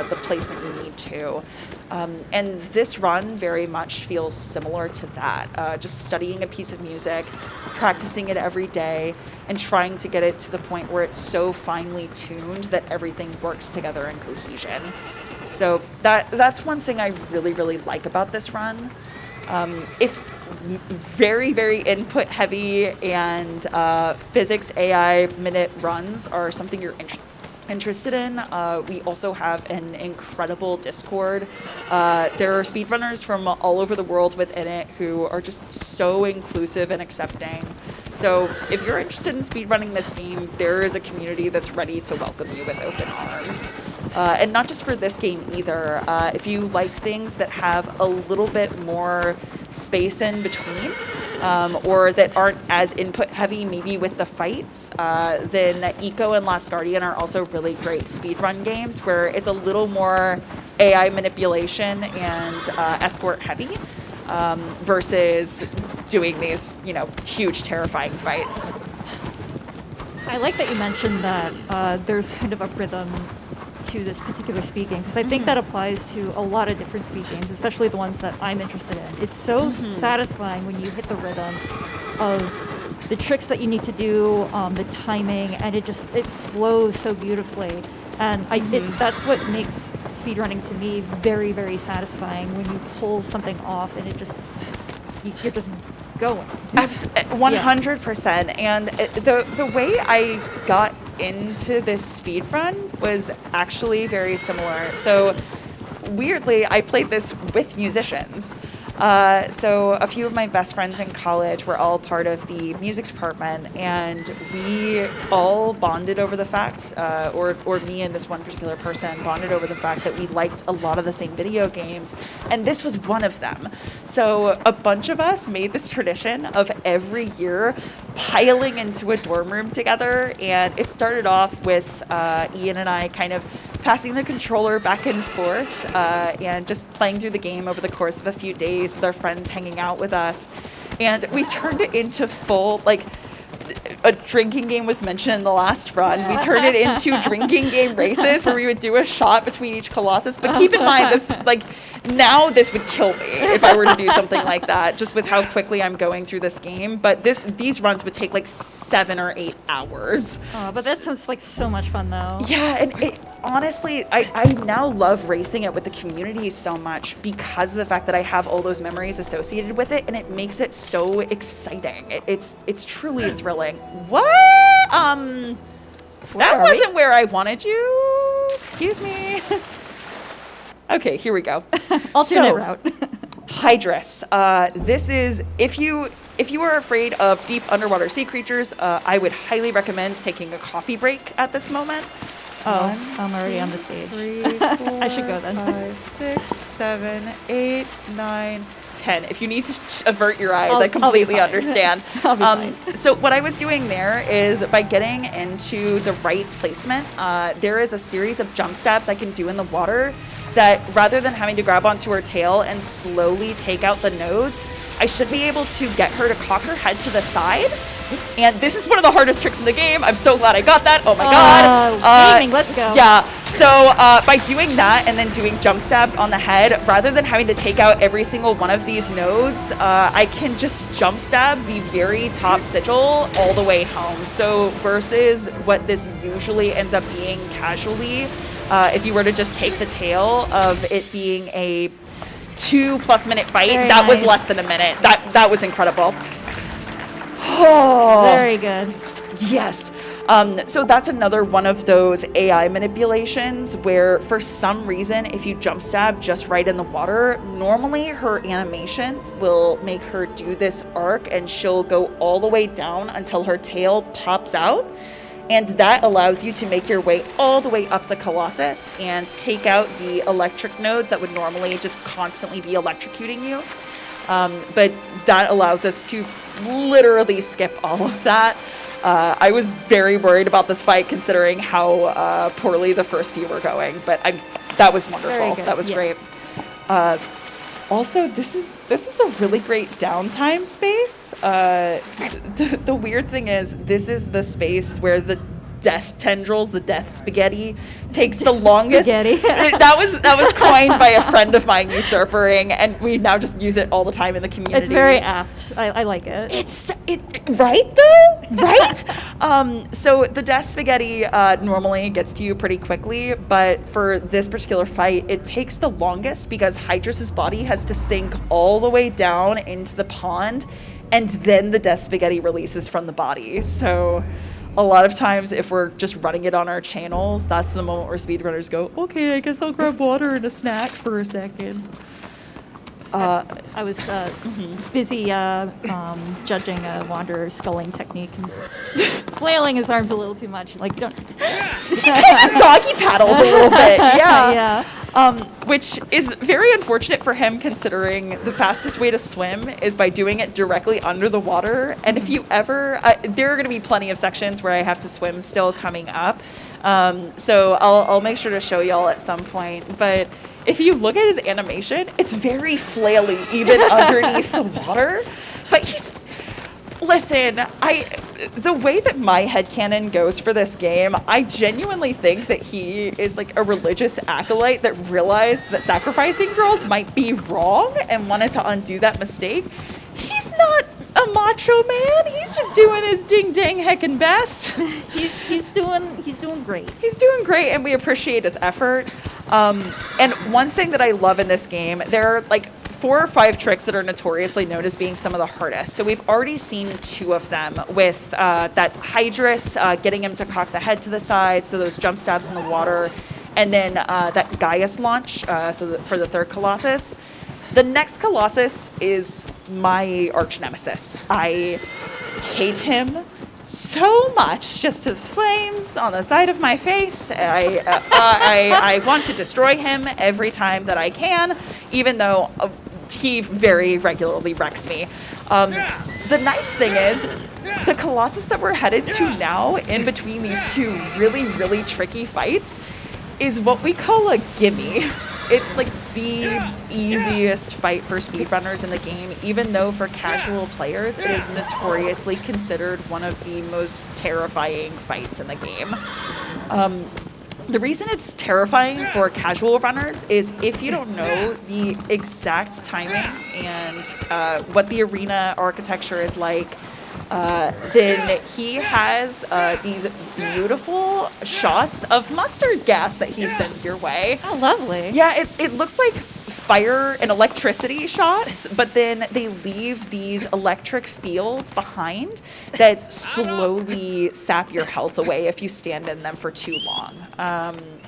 the placement you need to. And this run very much feels similar to that. Just studying a piece of music, practicing it every day, and trying to get it to the point where it's so finely tuned that everything works together in cohesion. So that's one thing I really, really like about this run. If very, very input heavy and physics AI minute runs are something you're interested in, we also have an incredible Discord. There are speedrunners from all over the world within it who are just so inclusive and accepting. So if you're interested in speedrunning this game, there is a community that's ready to welcome you with open arms. And not just for this game either. If you like things that have a little bit more space in between, or that aren't as input heavy maybe with the fights, then Eco and Last Guardian are also really great speedrun games where it's a little more AI manipulation and escort heavy, versus doing these, huge terrifying fights. I like that you mentioned that there's kind of a rhythm to this particular speed game, because I think that applies to a lot of different speed games, especially the ones that I'm interested in. It's so satisfying when you hit the rhythm of the tricks that you need to do, the timing, and it flows so beautifully. And that's what makes speedrunning to me very, very satisfying, when you pull something off and you're just going. 100%. And the way I got into this speed run was actually very similar. So weirdly, I played this with musicians. So a few of my best friends in college were all part of the music department, and we all bonded over the fact, or me and this one particular person bonded over the fact that we liked a lot of the same video games, and this was one of them. So a bunch of us made this tradition of every year piling into a dorm room together, and it started off with Ian and I kind of passing the controller back and forth, and just playing through the game over the course of a few days with our friends hanging out with us. And we turned it into full, a drinking game was mentioned in the last run. We turned it into drinking game races where we would do a shot between each Colossus. But keep in mind, now this would kill me if I were to do something like that, just with how quickly I'm going through this game. But these runs would take 7 or 8 hours. Oh, but that sounds like so much fun, though. Yeah, and honestly, I now love racing it with the community so much because of the fact that I have all those memories associated with it, and it makes it so exciting. It's truly thrilling. What? That wasn't where I wanted you. Excuse me. Okay, here we go. Alternate route. Hydrus. This is, if you are afraid of deep underwater sea creatures, I would highly recommend taking a coffee break at this moment. Oh, I'm already on the stage. 3, 4, I should go then. 5, 6, 7, 8, 9, 10. If you need to avert your eyes, I'll I completely be fine. understand. I'll be fine. So what I was doing there is, by getting into the right placement, there is a series of jump stabs I can do in the water that, rather than having to grab onto her tail and slowly take out the nodes, I should be able to get her to cock her head to the side. And this is one of the hardest tricks in the game. I'm so glad I got that. Oh my god. Gaming, let's go. Yeah. So by doing that and then doing jump stabs on the head, rather than having to take out every single one of these nodes, I can just jump stab the very top sigil all the way home. So versus what this usually ends up being casually, if you were to just take the tail of it being a 2+ minute fight, that was less than a minute. That was incredible. Oh, Very good. yes. So that's another one of those AI manipulations where, for some reason, if you jump stab just right in the water, normally her animations will make her do this arc, and she'll go all the way down until her tail pops out. And that allows you to make your way all the way up the Colossus and take out the electric nodes that would normally just constantly be electrocuting you. But that allows us to literally skip all of that. I was very worried about this fight considering how poorly the first few were going, but that was wonderful. good, That was yeah. great. Also, this is a really great downtime space. The weird thing is, this is the space where the death tendrils, the death spaghetti, takes the longest. Spaghetti. that was coined by a friend of mine, Usurpering, and we now just use it all the time in the community. It's very apt. I like it. Right though, right? So the death spaghetti normally gets to you pretty quickly, but for this particular fight, it takes the longest because Hydras's body has to sink all the way down into the pond, and then the death spaghetti releases from the body. So a lot of times, if we're just running it on our channels, that's the moment where speedrunners go, okay, I guess I'll grab water and a snack for a second. I was busy judging a Wanderer's sculling technique. He's flailing his arms a little too much. Like, you don't. Doggy paddles a little bit, yeah. Yeah. Which is very unfortunate for him considering the fastest way to swim is by doing it directly under the water. And if you ever, there are going to be plenty of sections where I have to swim still coming up. So I'll make sure to show y'all at some point. But if you look at his animation, it's very flaily even underneath the water. But listen, the way that my headcanon goes for this game, I genuinely think that he is like a religious acolyte that realized that sacrificing girls might be wrong and wanted to undo that mistake. He's not a macho man. He's just doing his ding dang heckin' best. He's doing great. He's doing great, and we appreciate his effort. And one thing that I love in this game, there are like 4 or 5 tricks that are notoriously known as being some of the hardest. So we've already seen 2 of them with that Hydrus, getting him to cock the head to the side, so those jump stabs in the water, and then that Gaius launch, for the third Colossus. The next Colossus is my arch nemesis. I hate him so much, just his flames on the side of my face. I want to destroy him every time that I can, even though he very regularly wrecks me. The nice thing is, the Colossus that we're headed to now, in between these 2 really, really tricky fights, is what we call a gimme. It's like the easiest fight for speedrunners in the game, even though for casual players, it is notoriously considered one of the most terrifying fights in the game. The reason it's terrifying for casual runners is if you don't know the exact timing and what the arena architecture is like, then he has these beautiful shots of mustard gas that he sends your way. Oh, lovely. Yeah, it looks like fire and electricity shots, but then they leave these electric fields behind that slowly sap your health away if you stand in them for too long.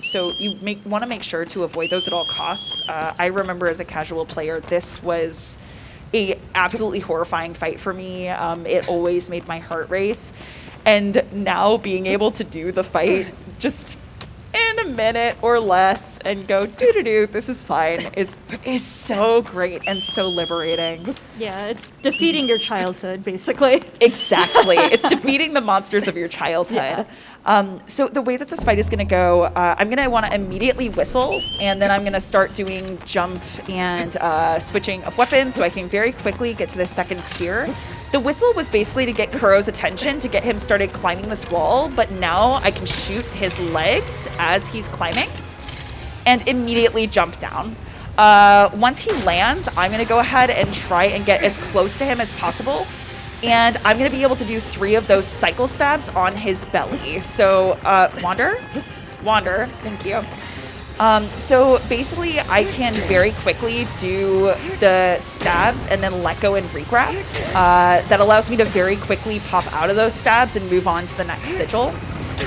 So you want to make sure to avoid those at all costs. I remember as a casual player, this was a absolutely horrifying fight for me. It always made my heart race. And now being able to do the fight just in a minute or less and go doo-doo-doo, this is fine, is so great and so liberating. Yeah, it's defeating your childhood, basically. Exactly. It's defeating the monsters of your childhood. Yeah. So the way that this fight is going to go, I'm going to want to immediately whistle, and then I'm going to start doing jump and switching of weapons so I can very quickly get to the second tier. The whistle was basically to get Kuro's attention, to get him started climbing this wall, but now I can shoot his legs as he's climbing and immediately jump down. Once he lands, I'm going to go ahead and try and get as close to him as possible. And I'm going to be able to do 3 of those cycle stabs on his belly. So, Wander, thank you. So basically, I can very quickly do the stabs and then let go and regrab. That allows me to very quickly pop out of those stabs and move on to the next sigil.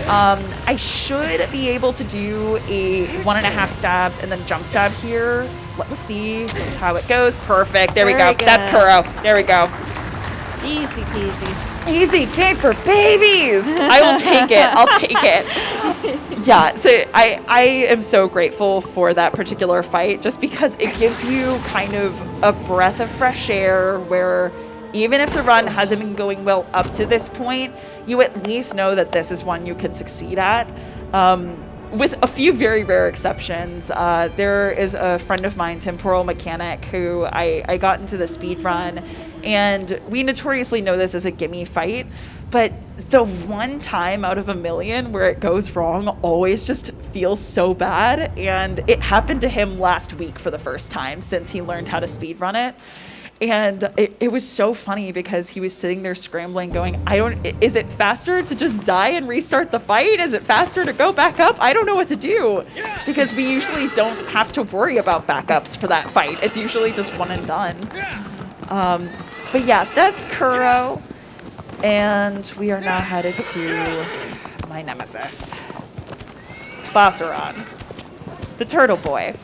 I should be able to do a 1.5 stabs and then jump stab here. Let's see how it goes. Perfect. There we Very go. good. That's Kuro. There we go. Easy peasy. Easy game for babies. I will take it. I'll take it. Yeah, so I am so grateful for that particular fight just because it gives you kind of a breath of fresh air where even if the run hasn't been going well up to this point, you at least know that this is one you can succeed at. With a few very rare exceptions. There is a friend of mine, Temporal Mechanic, who I got into the speed run, and we notoriously know this as a gimme fight, but the one time out of a million where it goes wrong always just feels so bad, and it happened to him last week for the first time since he learned how to speed run it. And it was so funny because he was sitting there scrambling going, is it faster to just die and restart the fight? Is it faster to go back up? I don't know what to do. Because we usually don't have to worry about backups for that fight. It's usually just one and done. But yeah, that's Kuro. And we are now headed to my nemesis, Bosseron, the turtle boy.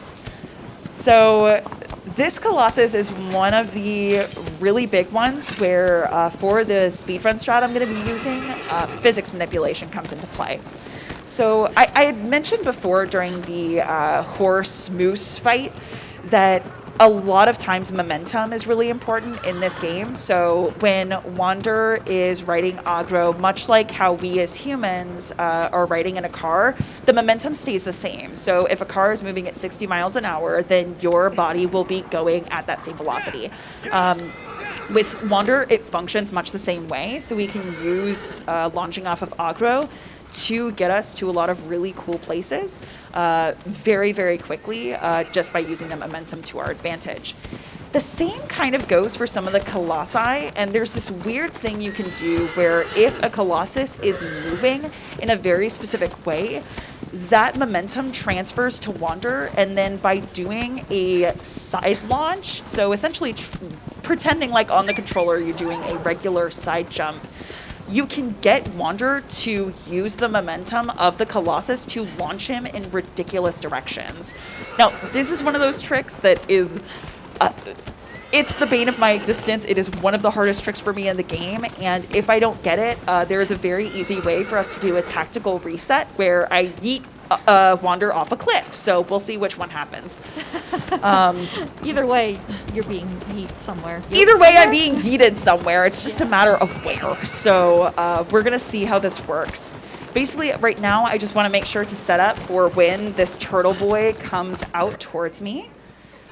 So this Colossus is one of the really big ones where for the speedrun strat I'm going to be using, physics manipulation comes into play. So I had mentioned before during the horse moose fight that a lot of times momentum is really important in this game. So when Wander is riding aggro, much like how we as humans are riding in a car, the momentum stays the same. So if a car is moving at 60 miles an hour, then your body will be going at that same velocity. With Wander, it functions much the same way. So we can use launching off of aggro to get us to a lot of really cool places very, very quickly just by using the momentum to our advantage. The same kind of goes for some of the Colossi, and there's this weird thing you can do where if a Colossus is moving in a very specific way, that momentum transfers to Wander, and then by doing a side launch, so essentially pretending like on the controller you're doing a regular side jump, you can get Wander to use the momentum of the Colossus to launch him in ridiculous directions. Now, this is one of those tricks that is, it's the bane of my existence. It is one of the hardest tricks for me in the game, and if I don't get it, there is a very easy way for us to do a tactical reset where I yeet Wander off a cliff. So we'll see which one happens. Either way, you're being yeeted somewhere. Either way, I'm being yeeted somewhere. It's just a matter of where. So we're going to see how this works. Basically, right now, I just want to make sure to set up for when this turtle boy comes out towards me.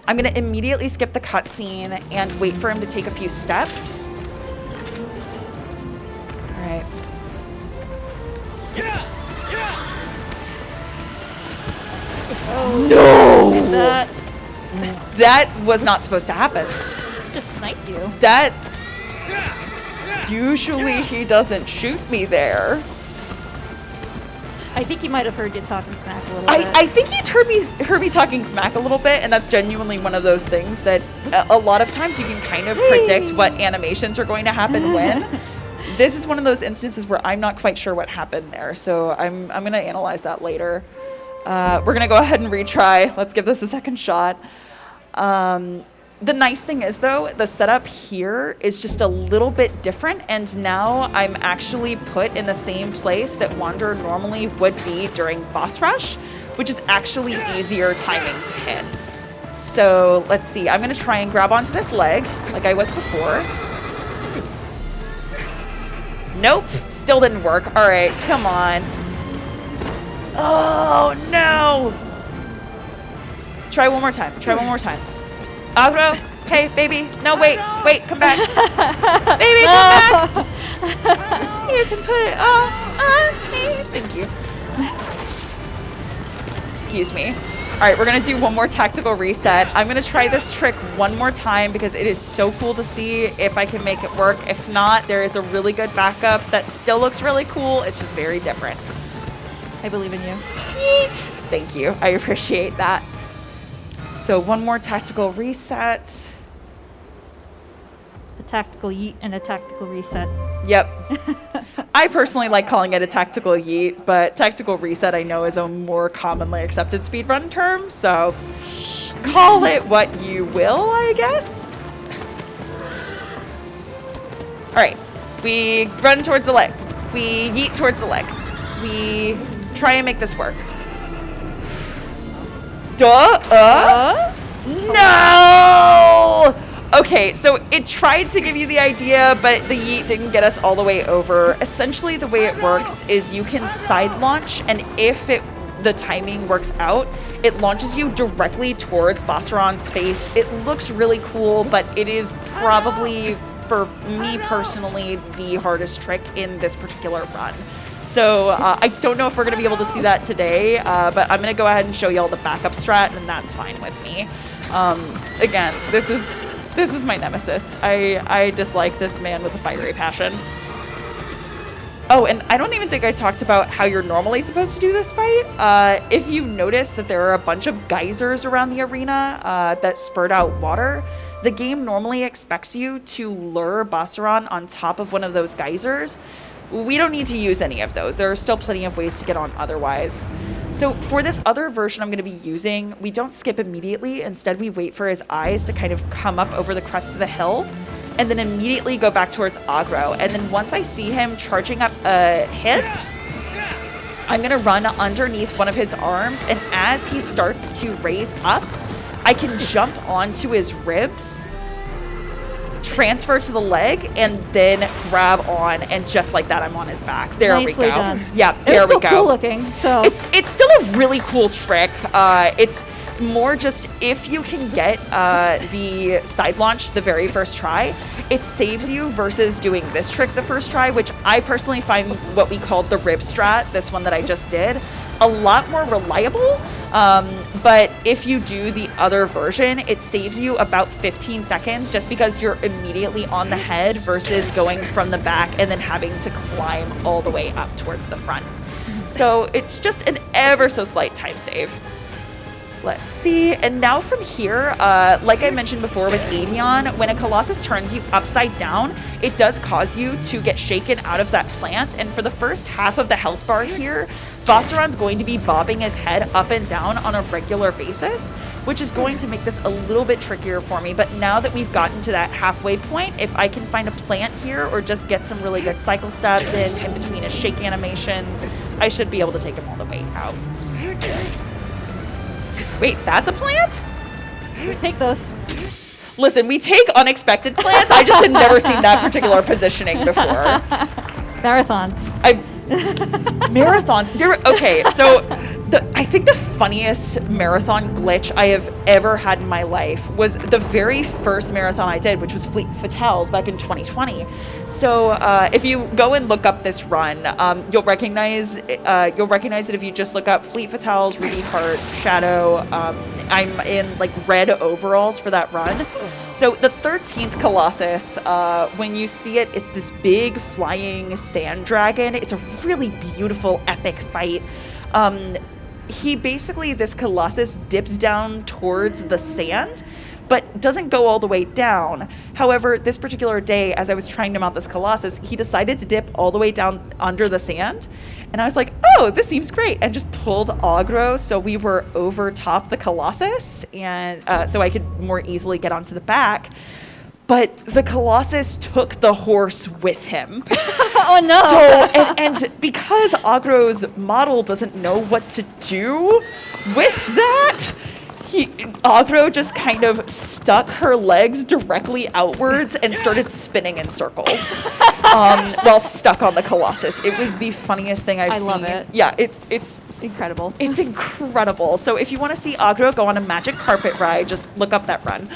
I'm going to immediately skip the cutscene and wait for him to take a few steps. All right. Oh, No! That was not supposed to happen. just sniped you. That... Usually he doesn't shoot me there. I think he might have heard you talking smack a little bit. I think he's heard me talking smack a little bit, and that's genuinely one of those things that a lot of times you can kind of predict what animations are going to happen when. This is one of those instances where I'm not quite sure what happened there, so I'm going to analyze that later. We're going to go ahead and retry. Let's give this a second shot. The nice thing is, though, the setup here is just a little bit different, and now I'm actually put in the same place that Wander normally would be during boss rush, which is actually easier timing to hit. So let's see. I'm going to try and grab onto this leg like I was before. Nope, still didn't work. All right, come on. Oh, no. Try one more time. Try one more time. Aggro, hey, baby. No, wait, come back. Baby, come back. You can put it on me. Thank you. Excuse me. All right, we're going to do one more tactical reset. I'm going to try this trick one more time because it is so cool to see if I can make it work. If not, there is a really good backup that still looks really cool. It's just very different. I believe in you. Yeet. Thank you. I appreciate that. So one more tactical reset. A tactical yeet and a tactical reset. Yep. I personally like calling it a tactical yeet, but tactical reset I know is a more commonly accepted speedrun term, so call it what you will, I guess. All right. We run towards the leg. We yeet towards the leg. We try and make this work. No! Okay, so it tried to give you the idea, but the yeet didn't get us all the way over. Essentially, the way it works is you can side launch, and if the timing works out, it launches you directly towards Bosseron's face. It looks really cool, but it is probably, for me personally, the hardest trick in this particular run. So I don't know if we're going to be able to see that today, but I'm going to go ahead and show you all the backup strat, and that's fine with me. Again, this is my nemesis. I dislike this man with a fiery passion. Oh, and I don't even think I talked about how you're normally supposed to do this fight. If you notice that there are a bunch of geysers around the arena that spurt out water, the game normally expects you to lure Bosseron on top of one of those geysers. We don't need to use any of those. There are still plenty of ways to get on otherwise. So for this other version I'm going to be using, we don't skip immediately. Instead, we wait for his eyes to kind of come up over the crest of the hill and then immediately go back towards aggro. And then once I see him charging up a hit, I'm going to run underneath one of his arms. And as he starts to raise up, I can jump onto his ribs, transfer to the leg, and then grab on, and just like that, I'm on his back. There Nicely we go. Done. Yeah, there we go. It's still cool looking. So it's still a really cool trick. It's more just if you can get the side launch the very first try, it saves you versus doing this trick the first try, which I personally find what we called the rib strat, this one that I just did, a lot more reliable. But if you do the other version, it saves you about 15 seconds just because you're immediately on the head versus going from the back and then having to climb all the way up towards the front. So it's just an ever so slight time save. Let's see. And now from here, like I mentioned before with Avion, when a Colossus turns you upside down, it does cause you to get shaken out of that plant. And for the first half of the health bar here, Bosseron's going to be bobbing his head up and down on a regular basis, which is going to make this a little bit trickier for me. But now that we've gotten to that halfway point, if I can find a plant here or just get some really good cycle stabs in between his shake animations, I should be able to take him all the way out. Wait, that's a plant? we take those. Listen, we take unexpected plants. I just had never seen that particular positioning before. Marathons. Marathons. Okay, so I think the funniest marathon glitch I have ever had in my life was the very first marathon I did, which was Fleet Fatales back in 2020. So if you go and look up this run, you'll recognize it if you just look up Fleet Fatales, RUBIEHART, Shadow. I'm in like red overalls for that run. So the 13th Colossus, when you see it, it's this big flying sand dragon. It's a really beautiful, epic fight. This Colossus dips down towards the sand, but doesn't go all the way down. However, this particular day, as I was trying to mount this Colossus, he decided to dip all the way down under the sand. And I was like, oh, this seems great, and just pulled aggro so we were over top the Colossus, and so I could more easily get onto the back. But the Colossus took the horse with him. Oh no! So, and because Agro's model doesn't know what to do with that, Agro just kind of stuck her legs directly outwards and started spinning in circles while stuck on the Colossus. It was the funniest thing I've seen. I love it. Yeah, it's Incredible. It's incredible. So if you want to see Agro go on a magic carpet ride, just look up that run.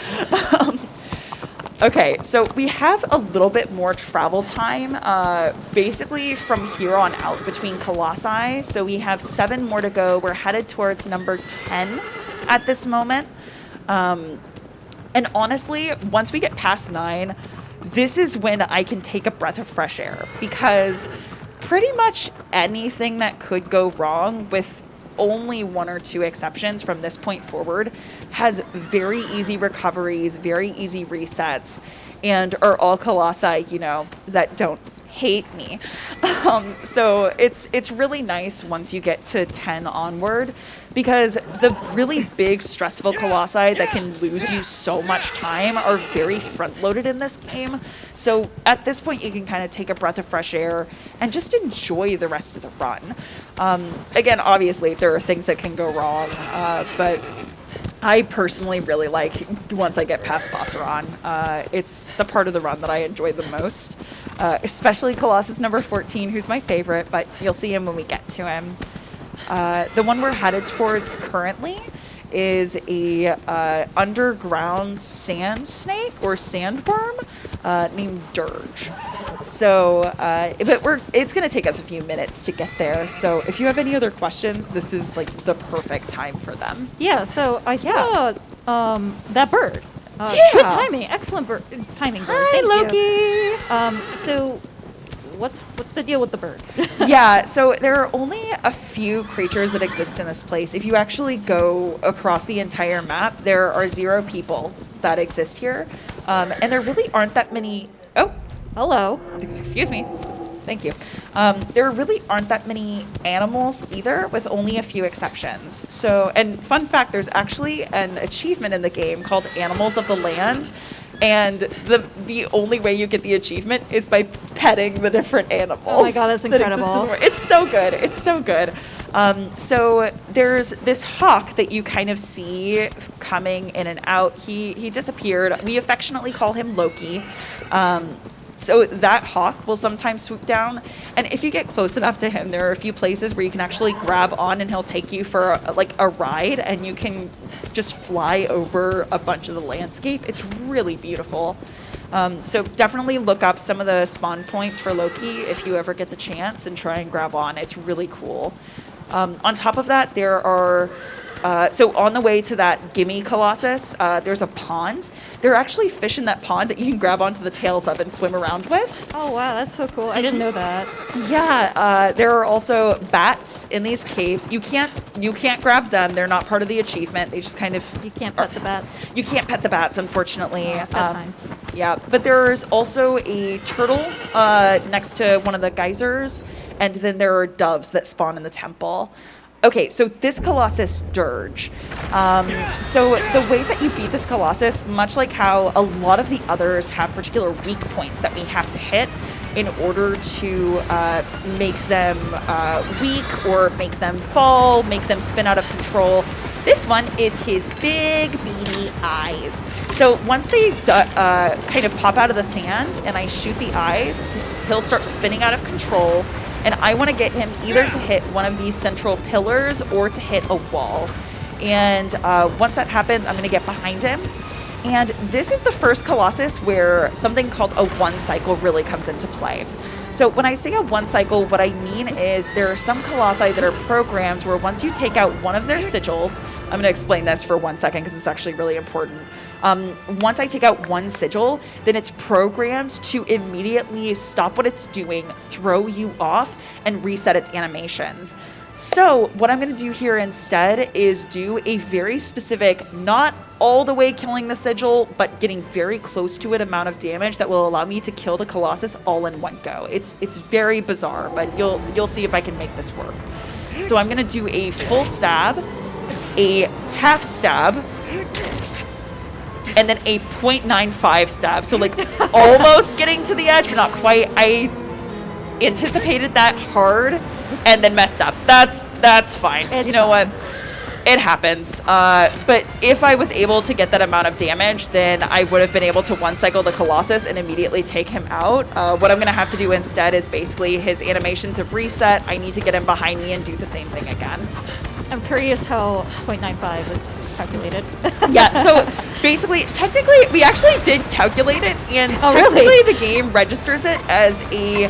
Okay, so we have a little bit more travel time, basically from here on out between Colossi. So we have 7 more to go. We're headed towards number 10 at this moment. And honestly, once we get past 9, this is when I can take a breath of fresh air, because pretty much anything that could go wrong, with only 1 or 2 exceptions from this point forward, has very easy recoveries, very easy resets, and are all Colossi, that don't hate me. So it's really nice once you get to 10 onward, because the really big stressful Colossi that can lose you so much time are very front-loaded in this game. So at this point, you can kind of take a breath of fresh air and just enjoy the rest of the run. Again, obviously, there are things that can go wrong, but I personally really like once I get past boss run. It's the part of the run that I enjoy the most, especially Colossus number 14, who's my favorite, but you'll see him when we get to him. The one we're headed towards currently is a underground sand snake or sandworm named Dirge. So, but it's going to take us a few minutes to get there. So if you have any other questions, this is like the perfect time for them. Yeah, so I saw that bird. Yeah. Good timing. Excellent timing, bird. Hi, Thank you. Loki. So what's the deal with the bird? Yeah, so there are only a few creatures that exist in this place. If you actually go across the entire map, there are 0 people that exist here. And there really aren't that many... Oh, Hello. excuse me. Thank you. There really aren't that many animals either, with only a few exceptions. So, and fun fact, there's actually an achievement in the game called Animals of the Land. And the only way you get the achievement is by petting the different animals. Oh my God, that's incredible. That exist in the world. It's so good. It's so good. So there's this hawk that you kind of see coming in and out. He disappeared. We affectionately call him Loki. So that hawk will sometimes swoop down, and if you get close enough to him, there are a few places where you can actually grab on and he'll take you for a ride, and you can just fly over a bunch of the landscape. It's really beautiful. So definitely look up some of the spawn points for Loki if you ever get the chance, and try and grab on. It's really cool. On top of that, there are... so on the way to that Gimme Colossus, there's a pond. There are actually fish in that pond that you can grab onto the tails of and swim around with. Oh wow, that's so cool. I didn't know that. Yeah, there are also bats in these caves. You can't grab them. They're not part of the achievement. They just kind of... You can't pet the bats. You can't pet the bats, unfortunately. Oh, sad times. Yeah, but there's also a turtle next to one of the geysers, and then there are doves that spawn in the temple. Okay, so this Colossus Dirge. So the way that you beat this Colossus, much like how a lot of the others have particular weak points that we have to hit in order to make them weak or make them fall, make them spin out of control. This one is his big, beady eyes. So once they kind of pop out of the sand and I shoot the eyes, he'll start spinning out of control. And I want to get him either to hit one of these central pillars or to hit a wall. And once that happens, I'm going to get behind him. And this is the first Colossus where something called a one cycle really comes into play. So when I say a one cycle, what I mean is there are some Colossi that are programmed where once you take out one of their sigils, I'm going to explain this for 1 second because it's actually really important. Once I take out one sigil, then it's programmed to immediately stop what it's doing, throw you off, and reset its animations. So what I'm going to do here instead is do a very specific, not all the way killing the sigil, but getting very close to it amount of damage that will allow me to kill the Colossus all in one go. It's very bizarre, but you'll see if I can make this work. So I'm going to do a full stab, a half stab, and then a 0.95 stab. So like almost getting to the edge, but not quite. I anticipated that hard and then messed up. That's fine. You know what? It happens. But if I was able to get that amount of damage, then I would have been able to one cycle the Colossus and immediately take him out. What I'm going to have to do instead is basically his animations have reset. I need to get him behind me and do the same thing again. I'm curious how 0.95 is calculated. Yeah, so basically, technically, we actually did calculate it, and technically really? the game registers it as a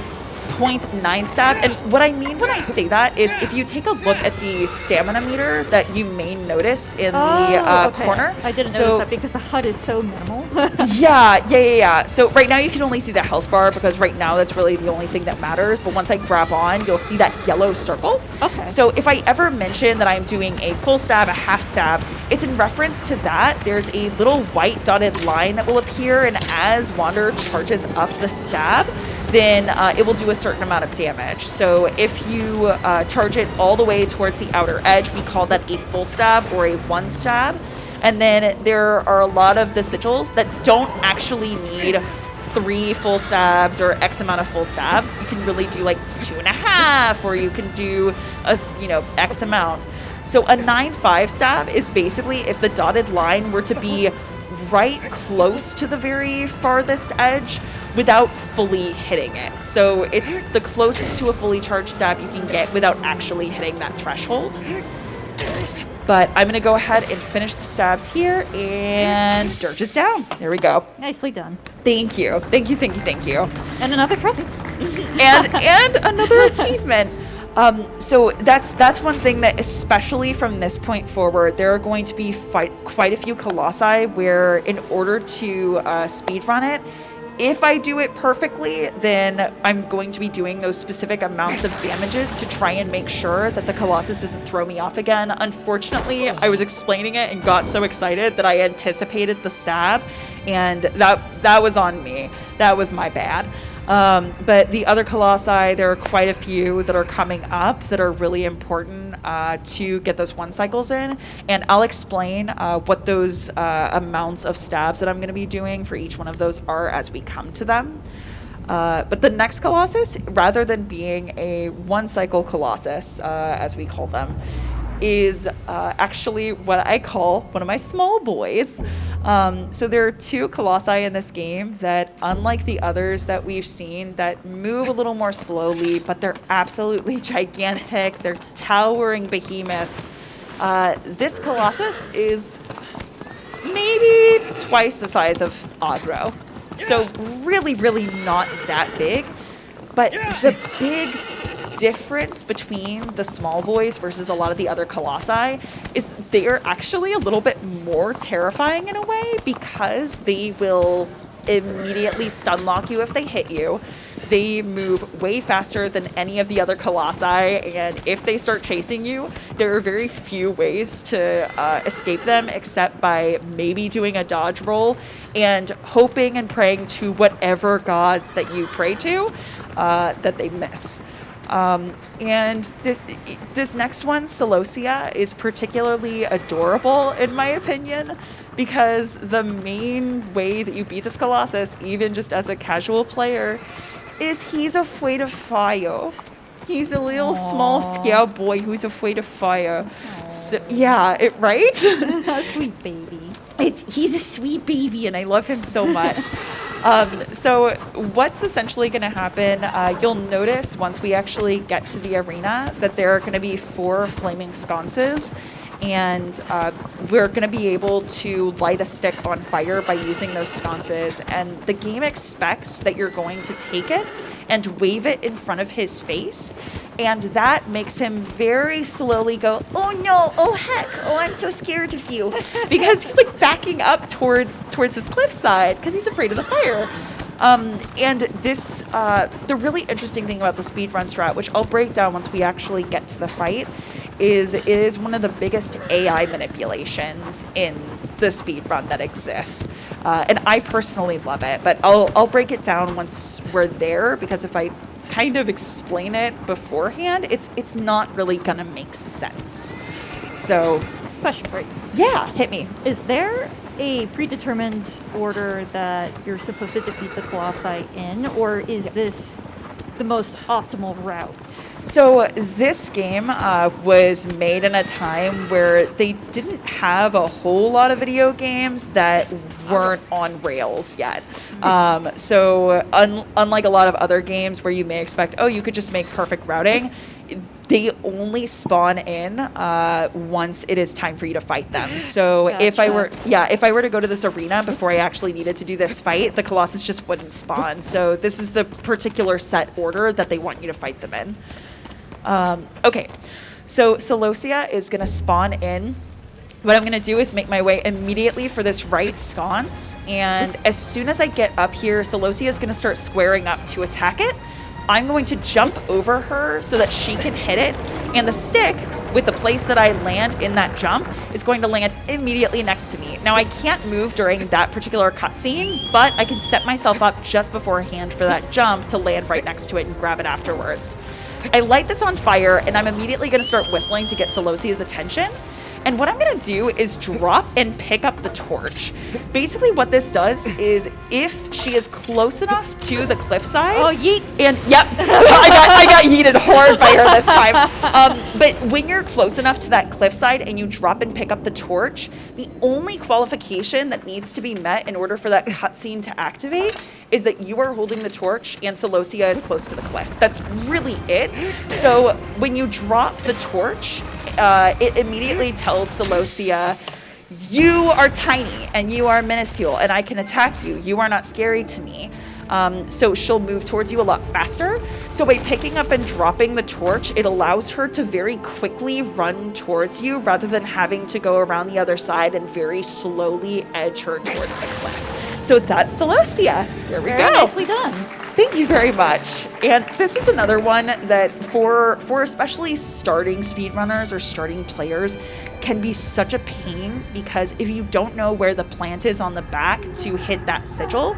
0.9 stab. And what I mean when I say that is if you take a look at the stamina meter that you may notice in the corner. I didn't notice that because the HUD is so minimal. Yeah. So right now you can only see the health bar because right now that's really the only thing that matters. But once I grab on, you'll see that yellow circle. Okay. So if I ever mention that I'm doing a full stab, a half stab, it's in reference to that. There's a little white dotted line that will appear, and as Wander charges up the stab, then it will do a certain amount of damage. So if you charge it all the way towards the outer edge, we call that a full stab or a one stab. And then there are a lot of the sigils that don't actually need 3 full stabs or X amount of full stabs. You can really do like 2.5, or you can do X amount. So a 9-5 stab is basically if the dotted line were to be right close to the very farthest edge without fully hitting it. So it's the closest to a fully charged stab you can get without actually hitting that threshold. But I'm going to go ahead and finish the stabs here, and Dirge is down. There we go. Nicely done. Thank you. Thank you, thank you, thank you. And another trophy. And another achievement. So that's one thing that, especially from this point forward, there are going to be quite a few Colossi where, in order to speedrun it, if I do it perfectly, then I'm going to be doing those specific amounts of damages to try and make sure that the Colossus doesn't throw me off again. Unfortunately, I was explaining it and got so excited that I anticipated the stab, and that was on me. That was my bad. But the other Colossi, there are quite a few that are coming up that are really important to get those 1 cycles in. And I'll explain what those amounts of stabs that I'm going to be doing for each one of those are as we come to them. But the next Colossus, rather than being a 1 cycle Colossus, as we call them, is actually what I call one of my small boys. So there are 2 Colossi in this game that, unlike the others that we've seen, that move a little more slowly, but they're absolutely gigantic. They're towering behemoths. This Colossus is maybe twice the size of Agro. So really, really not that big. But the big difference between the small boys versus a lot of the other Colossi is they're actually a little bit more terrifying in a way, because they will immediately stun lock you if they hit you. They move way faster than any of the other Colossi, and if they start chasing you, there are very few ways to escape them except by maybe doing a dodge roll and hoping and praying to whatever gods that you pray to that they miss. And this next one, Celosia, is particularly adorable in my opinion, because the main way that you beat this Colossus, even just as a casual player, is he's afraid of fire. He's a little small scared boy who's afraid of fire. So, yeah, right? Sweet baby. He's a sweet baby, and I love him so much. So what's essentially going to happen, you'll notice once we actually get to the arena that there are going to be 4 flaming sconces, and we're going to be able to light a stick on fire by using those sconces, and the game expects that you're going to take it and wave it in front of his face, and that makes him very slowly go, oh no, oh heck, oh I'm so scared of you, because he's like backing up towards this cliffside because he's afraid of the fire. And this, the really interesting thing about the speedrun strat, which I'll break down once we actually get to the fight, is it is one of the biggest AI manipulations in the speedrun that exists. And I personally love it, but I'll break it down once we're there, because if I kind of explain it beforehand, it's not really gonna make sense. So, Question for you. yeah, hit me. Is there a predetermined order that you're supposed to defeat the Colossi in, or is this the most optimal route? So this game was made in a time where they didn't have a whole lot of video games that weren't on rails yet. So unlike a lot of other games where you may expect, oh, you could just make perfect routing, they only spawn in once it is time for you to fight them. So if I were to go to this arena before I actually needed to do this fight, the Colossus just wouldn't spawn. So this is the particular set order that they want you to fight them in. Okay, so Celosia is gonna spawn in. What I'm gonna do is make my way immediately for this right sconce, and as soon as I get up here, Celosia is gonna start squaring up to attack it. I'm going to jump over her so that she can hit it, and the stick, with the place that I land in that jump, is going to land immediately next to me. Now, I can't move during that particular cutscene, but I can set myself up just beforehand for that jump to land right next to it and grab it afterwards. I light this on fire, and I'm immediately going to start whistling to get Celosia's attention. And what I'm going to do is drop and pick up the torch. Basically what this does is if she is close enough to the cliffside. Oh, yeet. And yep, I got yeeted hard by her this time. But when you're close enough to that cliffside and you drop and pick up the torch, the only qualification that needs to be met in order for that cutscene to activate is that you are holding the torch and Celosia is close to the cliff. That's really it. So when you drop the torch, it immediately tells Celosia, you are tiny and you are minuscule and I can attack you. You are not scary to me. So she'll move towards you a lot faster. So by picking up and dropping the torch, it allows her to very quickly run towards you rather than having to go around the other side and very slowly edge her towards the cliff. So that's Celosia. There we go. Very nicely done. Thank you very much. And this is another one that for especially starting speedrunners or starting players can be such a pain, because if you don't know where the plant is on the back to hit that sigil,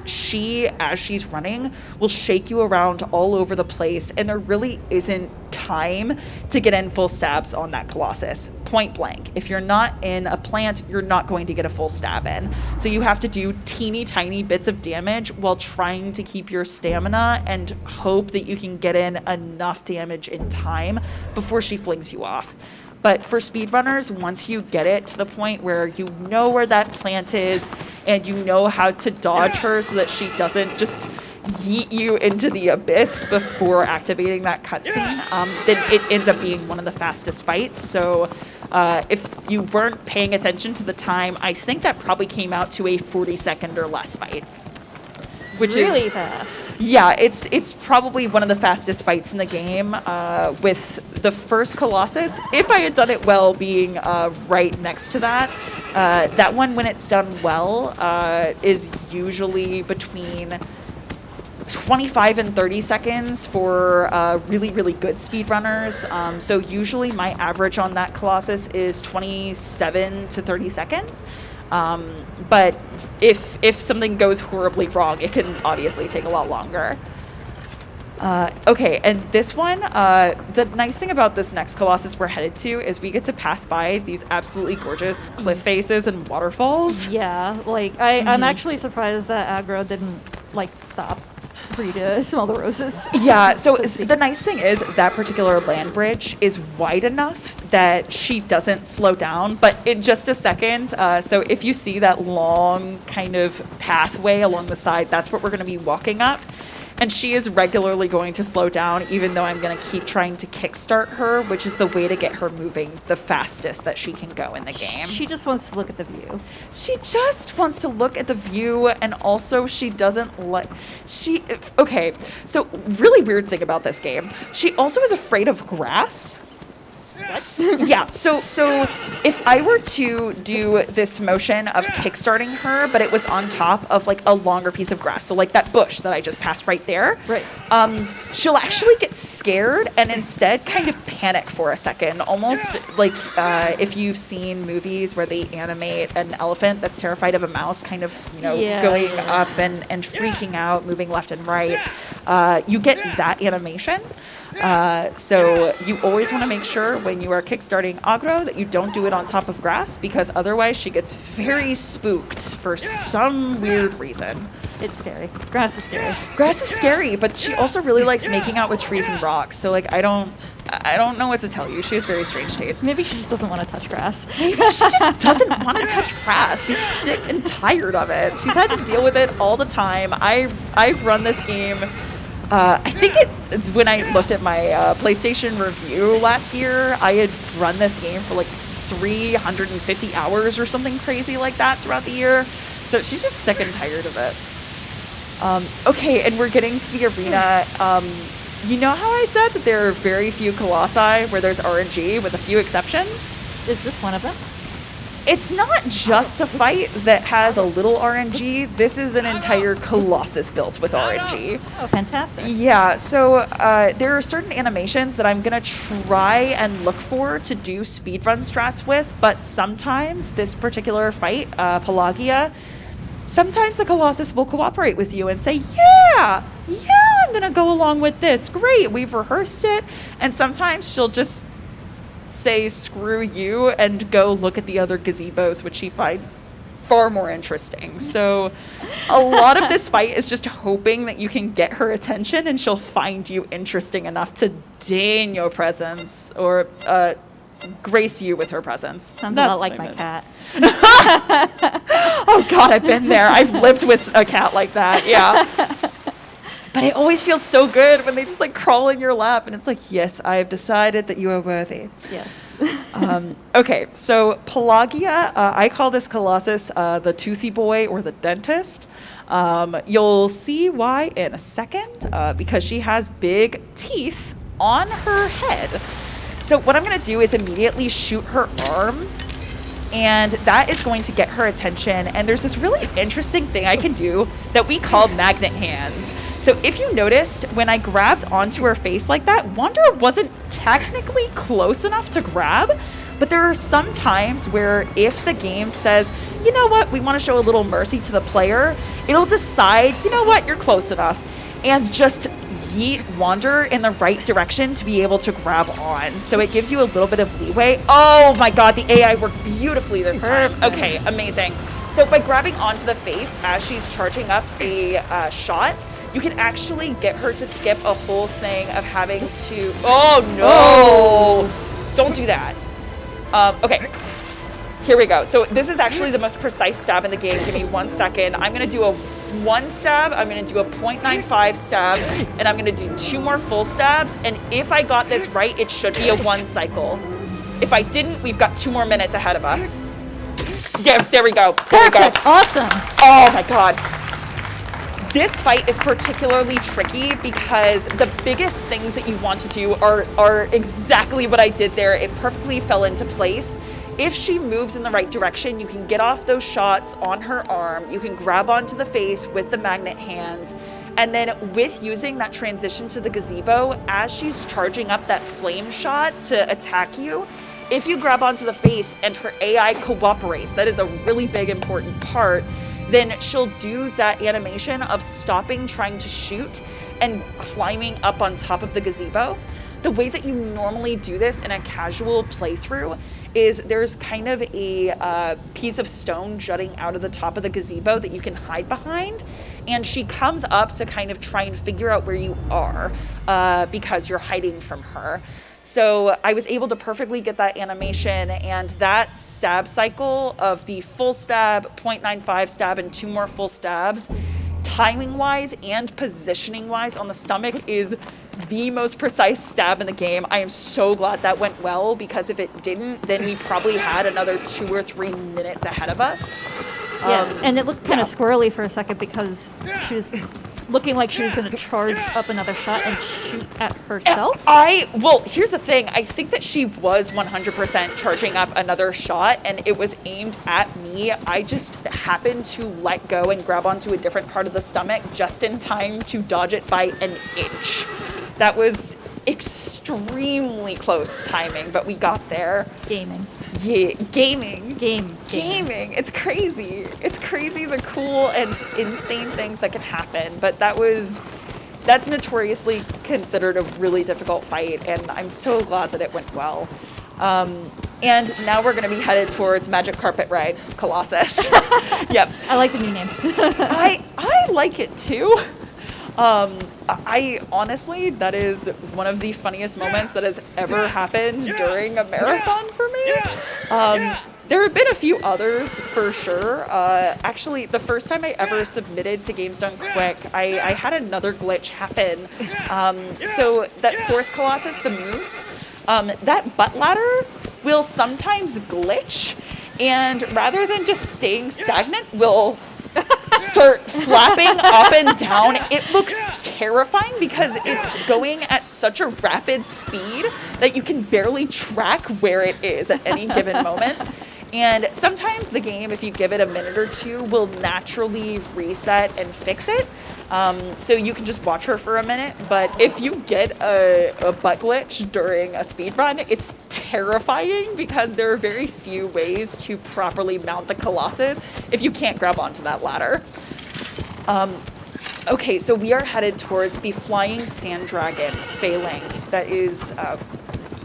she, as she's running, will shake you around all over the place, and there really isn't time to get in full stabs on that Colossus. Point blank. If you're not in a plant, you're not going to get a full stab in. So you have to do teeny tiny bits of damage while trying to keep your stamina and hope that you can get in enough damage in time before she flings you off. But for speedrunners, once you get it to the point where you know where that plant is and you know how to dodge her so that she doesn't just yeet you into the abyss before activating that cutscene, then it ends up being one of the fastest fights. So if you weren't paying attention to the time, I think that probably came out to a 40-second or less fight. Which really is fast. Yeah, it's probably one of the fastest fights in the game, with the first Colossus, if I had done it well, being right next to that. That one, when it's done well, is usually between 25 and 30 seconds for really, really good speedrunners. So usually my average on that Colossus is 27 to 30 seconds. But if something goes horribly wrong, it can obviously take a lot longer. Okay, and this one, the nice thing about this next Colossus we're headed to is we get to pass by these absolutely gorgeous cliff faces and waterfalls. Yeah, like I'm actually surprised that aggro didn't like stop for you to smell the roses. Yeah, so the nice thing is that particular land bridge is wide enough that she doesn't slow down, but in just a second, so if you see that long kind of pathway along the side, that's what we're going to be walking up. And she is regularly going to slow down, even though I'm going to keep trying to kickstart her, which is the way to get her moving the fastest that she can go in the game. She just wants to look at the view. She just wants to look at the view, and also she doesn't like... Okay, so really weird thing about this game. She also is afraid of grass. Yeah, so if I were to do this motion of kickstarting her, but it was on top of like a longer piece of grass, so like that bush that I just passed right there, right? She'll actually get scared and instead kind of panic for a second, almost like if you've seen movies where they animate an elephant that's terrified of a mouse, kind of going up and freaking out, moving left and right. You get that animation. So you always want to make sure when you are kickstarting aggro that you don't do it on top of grass, because otherwise she gets very spooked for some weird reason. It's scary. Grass is scary. Grass is scary, but she also really likes making out with trees and rocks. So like I don't know what to tell you. She has very strange taste. Maybe she just doesn't want to touch grass. Maybe she just doesn't want to touch grass. She's sick and tired of it. She's had to deal with it all the time. I've run this game. I think when I looked at my PlayStation review last year, I had run this game for like 350 hours or something crazy like that throughout the year. So she's just sick and tired of it. Okay, and we're getting to the arena. You know how I said that there are very few Colossi where there's RNG, with a few exceptions? Is this one of them? It's not just a fight that has a little RNG. This is an entire Colossus built with RNG. Oh, fantastic. Yeah, so there are certain animations that I'm going to try and look for to do speedrun strats with, but sometimes this particular fight, Pelagia, sometimes the Colossus will cooperate with you and say, yeah, I'm going to go along with this. Great, we've rehearsed it. And sometimes she'll just say screw you and go look at the other gazebos, which she finds far more interesting. So a lot of this fight is just hoping that you can get her attention and she'll find you interesting enough to deign your presence or grace you with her presence. Sounds That's a lot like what I my meant. cat. Oh God, I've been there. I've lived with a cat like that. Yeah. But it always feels so good when they just like crawl in your lap and it's like, yes, I have decided that you are worthy. Yes. Okay, so Pelagia, I call this Colossus the toothy boy or the dentist. You'll see why in a second, because she has big teeth on her head. So what I'm going to do is immediately shoot her arm, and that is going to get her attention. And there's this really interesting thing I can do that we call magnet hands. So if you noticed, when I grabbed onto her face like that, Wander wasn't technically close enough to grab, but there are some times where if the game says, you know what, we want to show a little mercy to the player, it'll decide, you know what, you're close enough, and just yeet Wander in the right direction to be able to grab on. So it gives you a little bit of leeway. Oh my God, the AI worked beautifully this time. Okay, amazing. So by grabbing onto the face as she's charging up a shot, you can actually get her to skip a whole thing of having to, oh no, don't do that. Okay, here we go. So this is actually the most precise stab in the game. Give me 1 second. I'm gonna do a 1 stab, I'm gonna do a 0.95 stab, and I'm gonna do 2 more full stabs. And if I got this right, it should be a 1 cycle. If I didn't, we've got 2 more minutes ahead of us. Yeah, there we go. There we go. Awesome. Oh my God. This fight is particularly tricky because the biggest things that you want to do are exactly what I did there. It perfectly fell into place. If she moves in the right direction, you can get off those shots on her arm. You can grab onto the face with the magnet hands. And then with using that transition to the gazebo, as she's charging up that flame shot to attack you, if you grab onto the face and her AI cooperates, that is a really big important part, then she'll do that animation of stopping trying to shoot and climbing up on top of the gazebo. The way that you normally do this in a casual playthrough is there's kind of a piece of stone jutting out of the top of the gazebo that you can hide behind, and she comes up to kind of try and figure out where you are because you're hiding from her. So I was able to perfectly get that animation, and that stab cycle of the full stab, 0.95 stab, and 2 more full stabs, timing-wise and positioning-wise on the stomach is the most precise stab in the game. I am so glad that went well, because if it didn't, then we probably had another 2 or 3 minutes ahead of us. Yeah, and it looked kind of squirrely for a second because she was looking like she was going to charge up another shot and shoot at herself. Well, here's the thing. I think that she was 100% charging up another shot, and it was aimed at me. I just happened to let go and grab onto a different part of the stomach just in time to dodge it by an inch. That was extremely close timing, but we got there. Gaming. Yeah, gaming. Gaming. It's crazy. It's crazy the cool and insane things that can happen. But that's notoriously considered a really difficult fight, and I'm so glad that it went well. And now we're going to be headed towards Magic Carpet Ride Colossus. Yep. I like the new name. I like it too. I honestly, that is one of the funniest moments that has ever happened during a marathon for me. There have been a few others for sure. Actually, the first time I ever submitted to Games Done Quick, I had another glitch happen. So that 4th Colossus, the Moose, that butt ladder will sometimes glitch, and rather than just staying stagnant, will start flapping up and down. It looks terrifying because it's going at such a rapid speed that you can barely track where it is at any given moment. And sometimes the game, if you give it a minute or 2, will naturally reset and fix it. So you can just watch her for a minute. But if you get a butt glitch during a speed run, it's terrifying because there are very few ways to properly mount the Colossus if you can't grab onto that ladder. Okay, so we are headed towards the Flying Sand Dragon Phalanx that is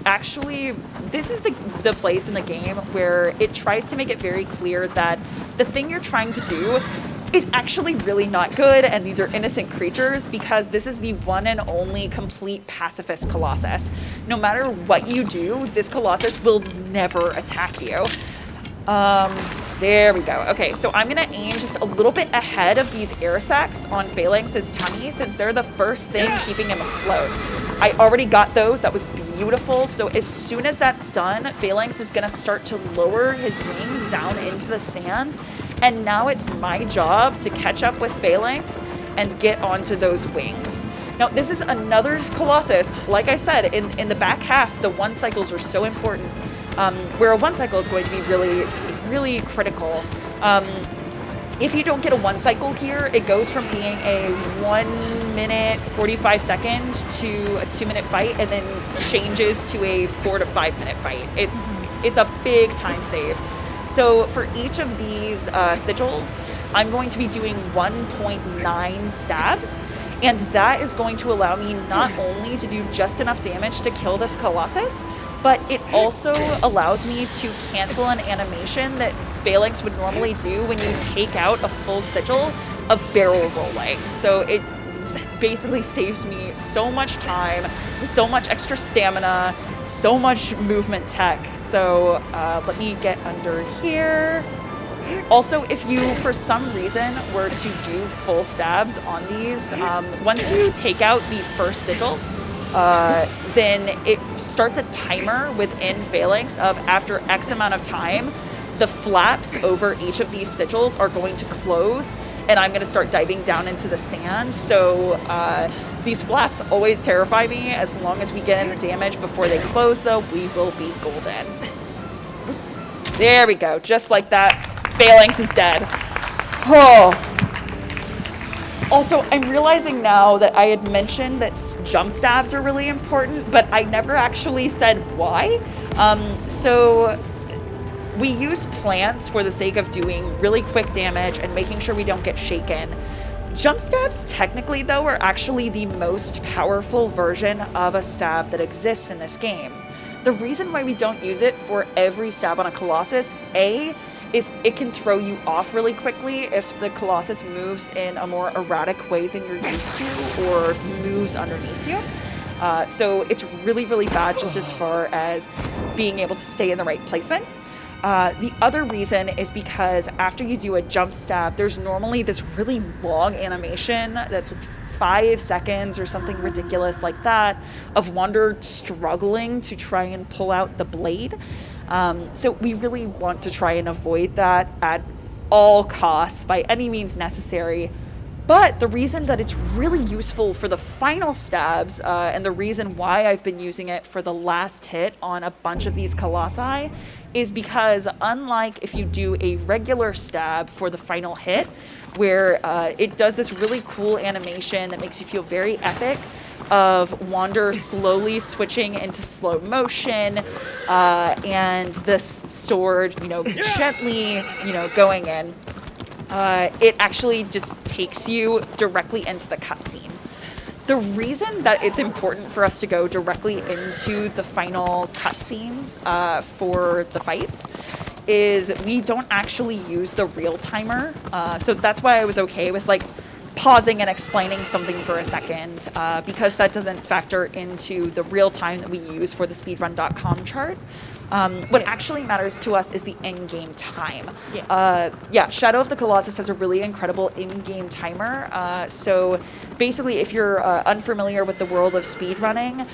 actually, this is the place in the game where it tries to make it very clear that the thing you're trying to do is actually really not good, and these are innocent creatures, because this is the one and only complete pacifist Colossus. No matter what you do, this Colossus will never attack you. There we go. Okay, so I'm gonna aim just a little bit ahead of these air sacs on Phalanx's tummy, since they're the first thing keeping him afloat. I already got those. That was beautiful. So as soon as that's done, Phalanx is gonna start to lower his wings down into the sand. And now it's my job to catch up with Phalanx and get onto those wings. Now, this is another Colossus. Like I said, in the back half, the 1 cycles are so important, where a 1 cycle is going to be really, really critical. If you don't get a 1 cycle here, it goes from being a 1 minute 45 second to a 2 minute fight, and then changes to a 4 to 5 minute fight. It's a big time save. So for each of these sigils, I'm going to be doing 1.9 stabs, and that is going to allow me not only to do just enough damage to kill this Colossus, but it also allows me to cancel an animation that Phalanx would normally do when you take out a full sigil of barrel rolling. So it basically saves me so much time, so much extra stamina, so much movement tech. So let me get under here. Also, if you, for some reason, were to do full stabs on these, once you take out the first sigil, then it starts a timer within Phalanx of after X amount of time, the flaps over each of these sigils are going to close, and I'm going to start diving down into the sand. So these flaps always terrify me. As long as we get in the damage before they close, though, we will be golden. There we go. Just like that, Phalanx is dead. Oh. Also, I'm realizing now that I had mentioned that jump stabs are really important, but I never actually said why. So we use plants for the sake of doing really quick damage and making sure we don't get shaken. Jump stabs, technically, though, are actually the most powerful version of a stab that exists in this game. The reason why we don't use it for every stab on a Colossus, A, is it can throw you off really quickly if the Colossus moves in a more erratic way than you're used to or moves underneath you. So it's really, really bad just as far as being able to stay in the right placement. The other reason is because after you do a jump stab, there's normally this really long animation that's like 5 seconds or something ridiculous like that of Wander struggling to try and pull out the blade. So we really want to try and avoid that at all costs by any means necessary. But the reason that it's really useful for the final stabs, and the reason why I've been using it for the last hit on a bunch of these Colossi, is because unlike if you do a regular stab for the final hit, where it does this really cool animation that makes you feel very epic, of Wander slowly switching into slow motion, and the sword, gently, going in. It actually just takes you directly into the cutscene. The reason that it's important for us to go directly into the final cutscenes for the fights is we don't actually use the real timer. So that's why I was okay with pausing and explaining something for a second, because that doesn't factor into the real time that we use for the speedrun.com chart. What actually matters to us is the in-game time. Shadow of the Colossus has a really incredible in-game timer. So basically, if you're unfamiliar with the world of speedrunning,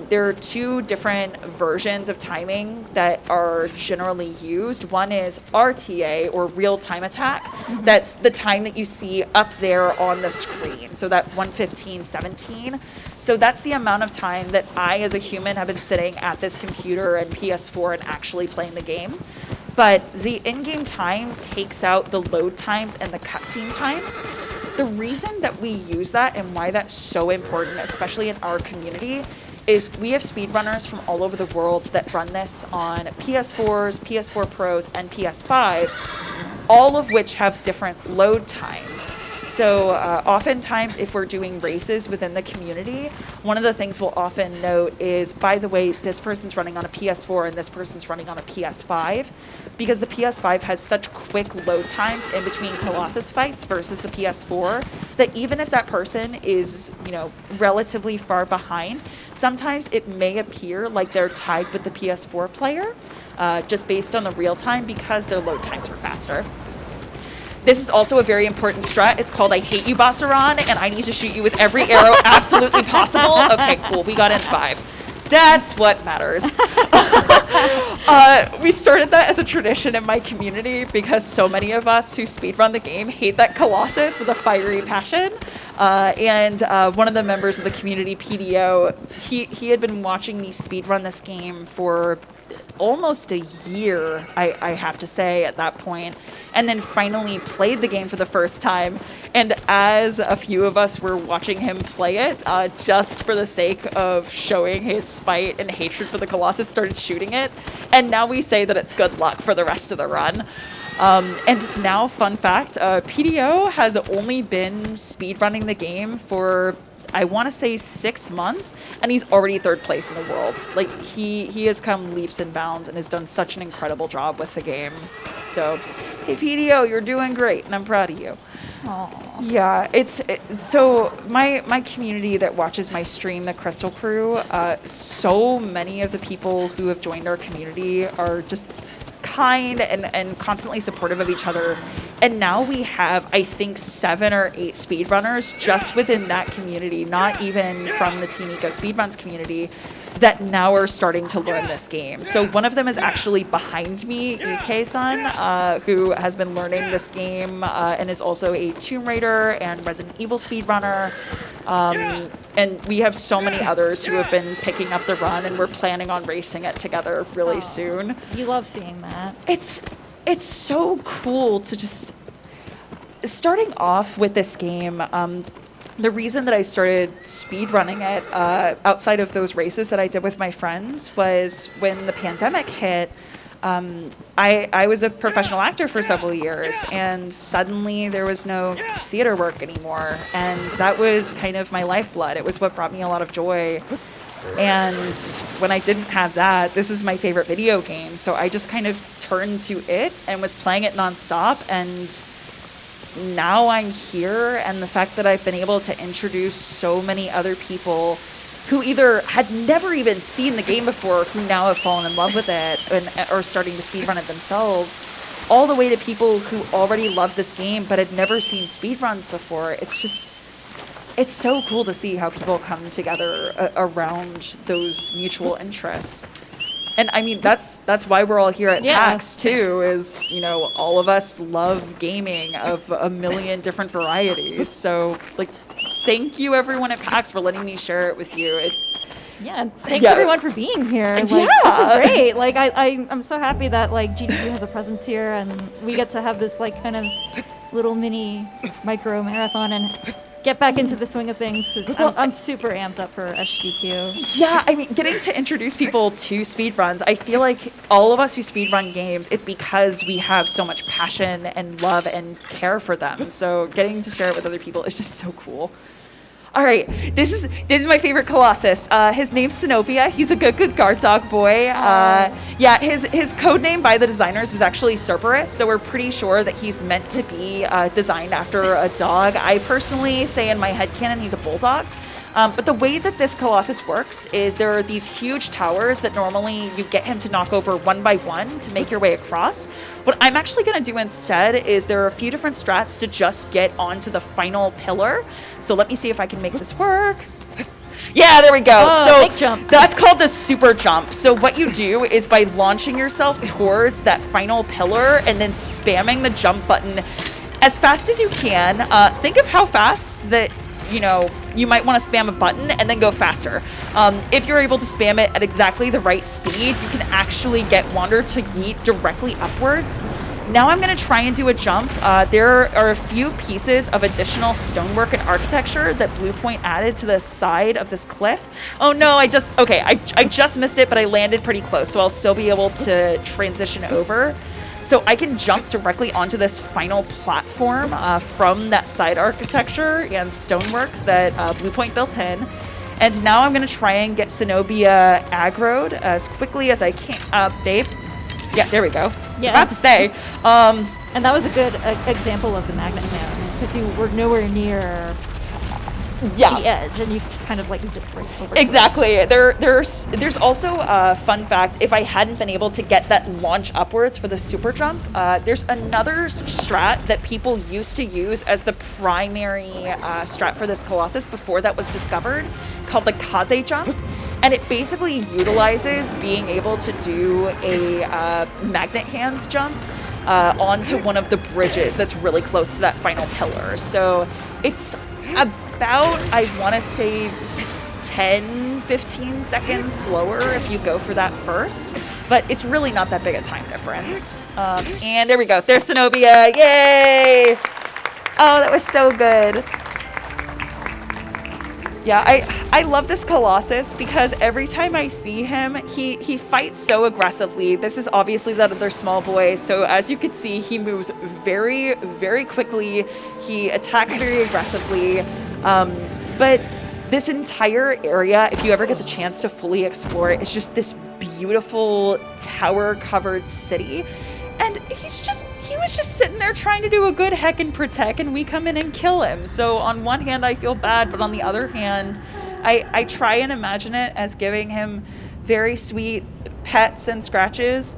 there are 2 different versions of timing that are generally used. One is RTA, or real-time attack. Mm-hmm. That's the time that you see up there on the screen. So that 1:15:17. So that's the amount of time that I, as a human, have been sitting at this computer and PS4 and actually playing the game. But the in-game time takes out the load times and the cutscene times. The reason that we use that and why that's so important, especially in our community, is we have speedrunners from all over the world that run this on PS4s, PS4 Pros, and PS5s, all of which have different load times. So oftentimes if we're doing races within the community, one of the things we'll often note is, by the way, this person's running on a PS4 and this person's running on a PS5, because the PS5 has such quick load times in between Colossus fights versus the PS4, that even if that person is, relatively far behind, sometimes it may appear like they're tied with the PS4 player, just based on the real time, because their load times are faster. This is also a very important strat. It's called I Hate You, Bossaron, and I need to shoot you with every arrow absolutely possible. Okay, cool. We got in 5. That's what matters. We started that as a tradition in my community because so many of us who speedrun the game hate that Colossus with a fiery passion. And one of the members of the community, PDO, he had been watching me speedrun this game for almost a year, I have to say, at that point, and then finally played the game for the first time. And as a few of us were watching him play it, just for the sake of showing his spite and hatred for the Colossus, started shooting it. And now we say that it's good luck for the rest of the run. And now, fun fact, PDO has only been speedrunning the game for, I want to say, 6 months, and he's already 3rd place in the world. Like, he has come leaps and bounds and has done such an incredible job with the game. So, hey, PDO, you're doing great, and I'm proud of you. Aww. Yeah, so my community that watches my stream, the Crystal Crew, so many of the people who have joined our community are just kind and constantly supportive of each other. And now we have, I think, 7 or 8 speedrunners just within that community, not even from the Team Eco Speedruns community, that now are starting to learn this game. So one of them is actually behind me, UK-san, who has been learning this game and is also a Tomb Raider and Resident Evil speedrunner. And we have so many others who have been picking up the run, and we're planning on racing it together really soon. You love seeing that. It's so cool to just... Starting off with this game, the reason that I started speedrunning it outside of those races that I did with my friends was when the pandemic hit. I was a professional actor for several years, and suddenly there was no theater work anymore, and that was kind of my lifeblood. It was what brought me a lot of joy. And when I didn't have that, this is my favorite video game, so I just kind of turned to it and was playing it nonstop. And now I'm here, and the fact that I've been able to introduce so many other people who either had never even seen the game before, who now have fallen in love with it and are starting to speedrun it themselves, all the way to people who already love this game but had never seen speedruns before. It's so cool to see how people come together around those mutual interests. And I mean, that's why we're all here at PAX too, is, all of us love gaming of a million different varieties. So, thank you everyone at PAX for letting me share it with you. Thanks everyone for being here. This is great. I'm so happy that GDQ has a presence here, and we get to have this kind of little mini micro marathon and get back into the swing of things. I'm super amped up for SGDQ. Yeah, I mean, getting to introduce people to speedruns, I feel like all of us who speedrun games, it's because we have so much passion and love and care for them. So getting to share it with other people is just so cool. All right, this is my favorite Colossus. His name's Sinopia. He's a good guard dog boy. His code name by the designers was actually Cerberus, so we're pretty sure that he's meant to be designed after a dog. I personally say in my headcanon he's a bulldog. But the way that this Colossus works is there are these huge towers that normally you get him to knock over one by one to make your way across. What I'm actually going to do instead is there are a few different strats to just get onto the final pillar. So let me see if I can make this work. Yeah, there we go. Oh, big jump. That's called the super jump. So what you do is by launching yourself towards that final pillar and then spamming the jump button as fast as you can. Think of how fast that you might want to spam a button and then go faster. If you're able to spam it at exactly the right speed, you can actually get Wander to yeet directly upwards. Now I'm going to try and do a jump. There are a few pieces of additional stonework and architecture that Bluepoint added to the side of this cliff. Oh no, I just missed it, but I landed pretty close, so I'll still be able to transition over. So I can jump directly onto this final platform from that side architecture and stonework that Bluepoint built in. And now I'm going to try and get Zenobia aggroed as quickly as I can. Babe? Yeah, there we go. I was about to say. And that was a good example of the magnet hands, because you were nowhere near the edge, and you just kind of like zipped right over. Exactly. There's also a fun fact. If I hadn't been able to get that launch upwards for the super jump, there's another strat that people used to use as the primary strat for this Colossus before that was discovered, called the Kaze jump. And it basically utilizes being able to do a magnet hands jump onto one of the bridges that's really close to that final pillar. So it's about, I want to say, 10, 15 seconds slower if you go for that first. But it's really not that big a time difference. And there we go. There's Zenobia. Yay! Oh, that was so good. Yeah, I love this Colossus because every time I see him, he fights so aggressively. This is obviously that other small boy, so as you can see, he moves very, very quickly. He attacks very aggressively. But this entire area, if you ever get the chance to fully explore it, it's just this beautiful tower-covered city. And he was just sitting there trying to do a good heckin' protect, and we come in and kill him. So on one hand, I feel bad, but on the other hand, I try and imagine it as giving him very sweet pets and scratches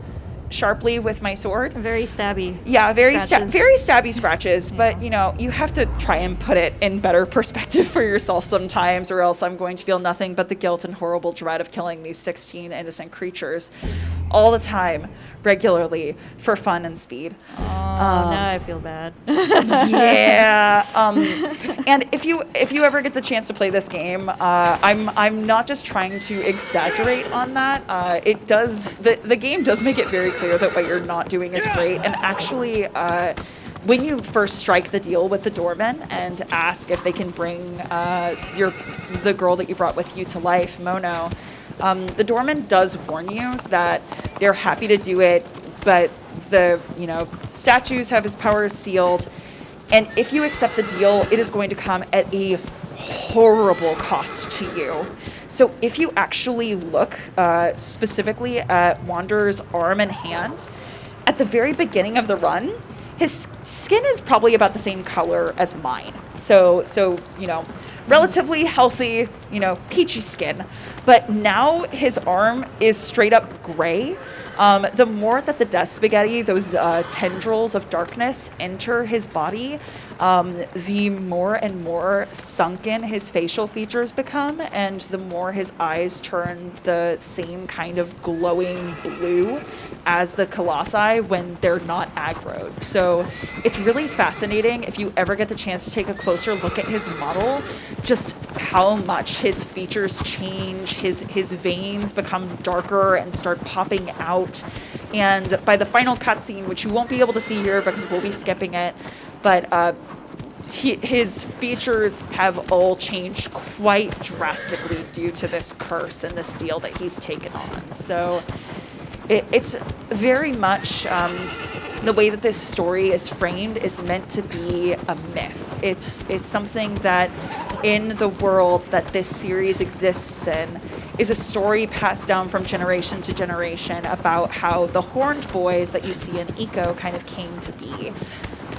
sharply with my sword. Very stabby. Yeah, very scratches. stabby scratches. Yeah. But, you have to try and put it in better perspective for yourself sometimes, or else I'm going to feel nothing but the guilt and horrible dread of killing these 16 innocent creatures all the time, regularly, for fun and speed. Oh, now I feel bad. Yeah. And if you ever get the chance to play this game, I'm not just trying to exaggerate on that. The game does make it very clear that what you're not doing is great. And actually, when you first strike the deal with the doorman and ask if they can bring the girl that you brought with you to life, Mono, the doorman does warn you that they're happy to do it, but the statues have his powers sealed, and if you accept the deal, it is going to come at a horrible cost to you. So if you actually look specifically at Wanderer's arm and hand, at the very beginning of the run, his skin is probably about the same color as mine. So relatively healthy, peachy skin. But now his arm is straight up gray. The more that the death spaghetti, those tendrils of darkness, enter his body, the more and more sunken his facial features become, and the more his eyes turn the same kind of glowing blue as the Colossi when they're not aggroed. So it's really fascinating if you ever get the chance to take a closer look at his model, just how much his features change, his veins become darker and start popping out. And by the final cutscene, which you won't be able to see here because we'll be skipping it, but his features have all changed quite drastically due to this curse and this deal that he's taken on. So it's very much the way that this story is framed is meant to be a myth. It's something that in the world that this series exists in is a story passed down from generation to generation about how the horned boys that you see in Eco kind of came to be.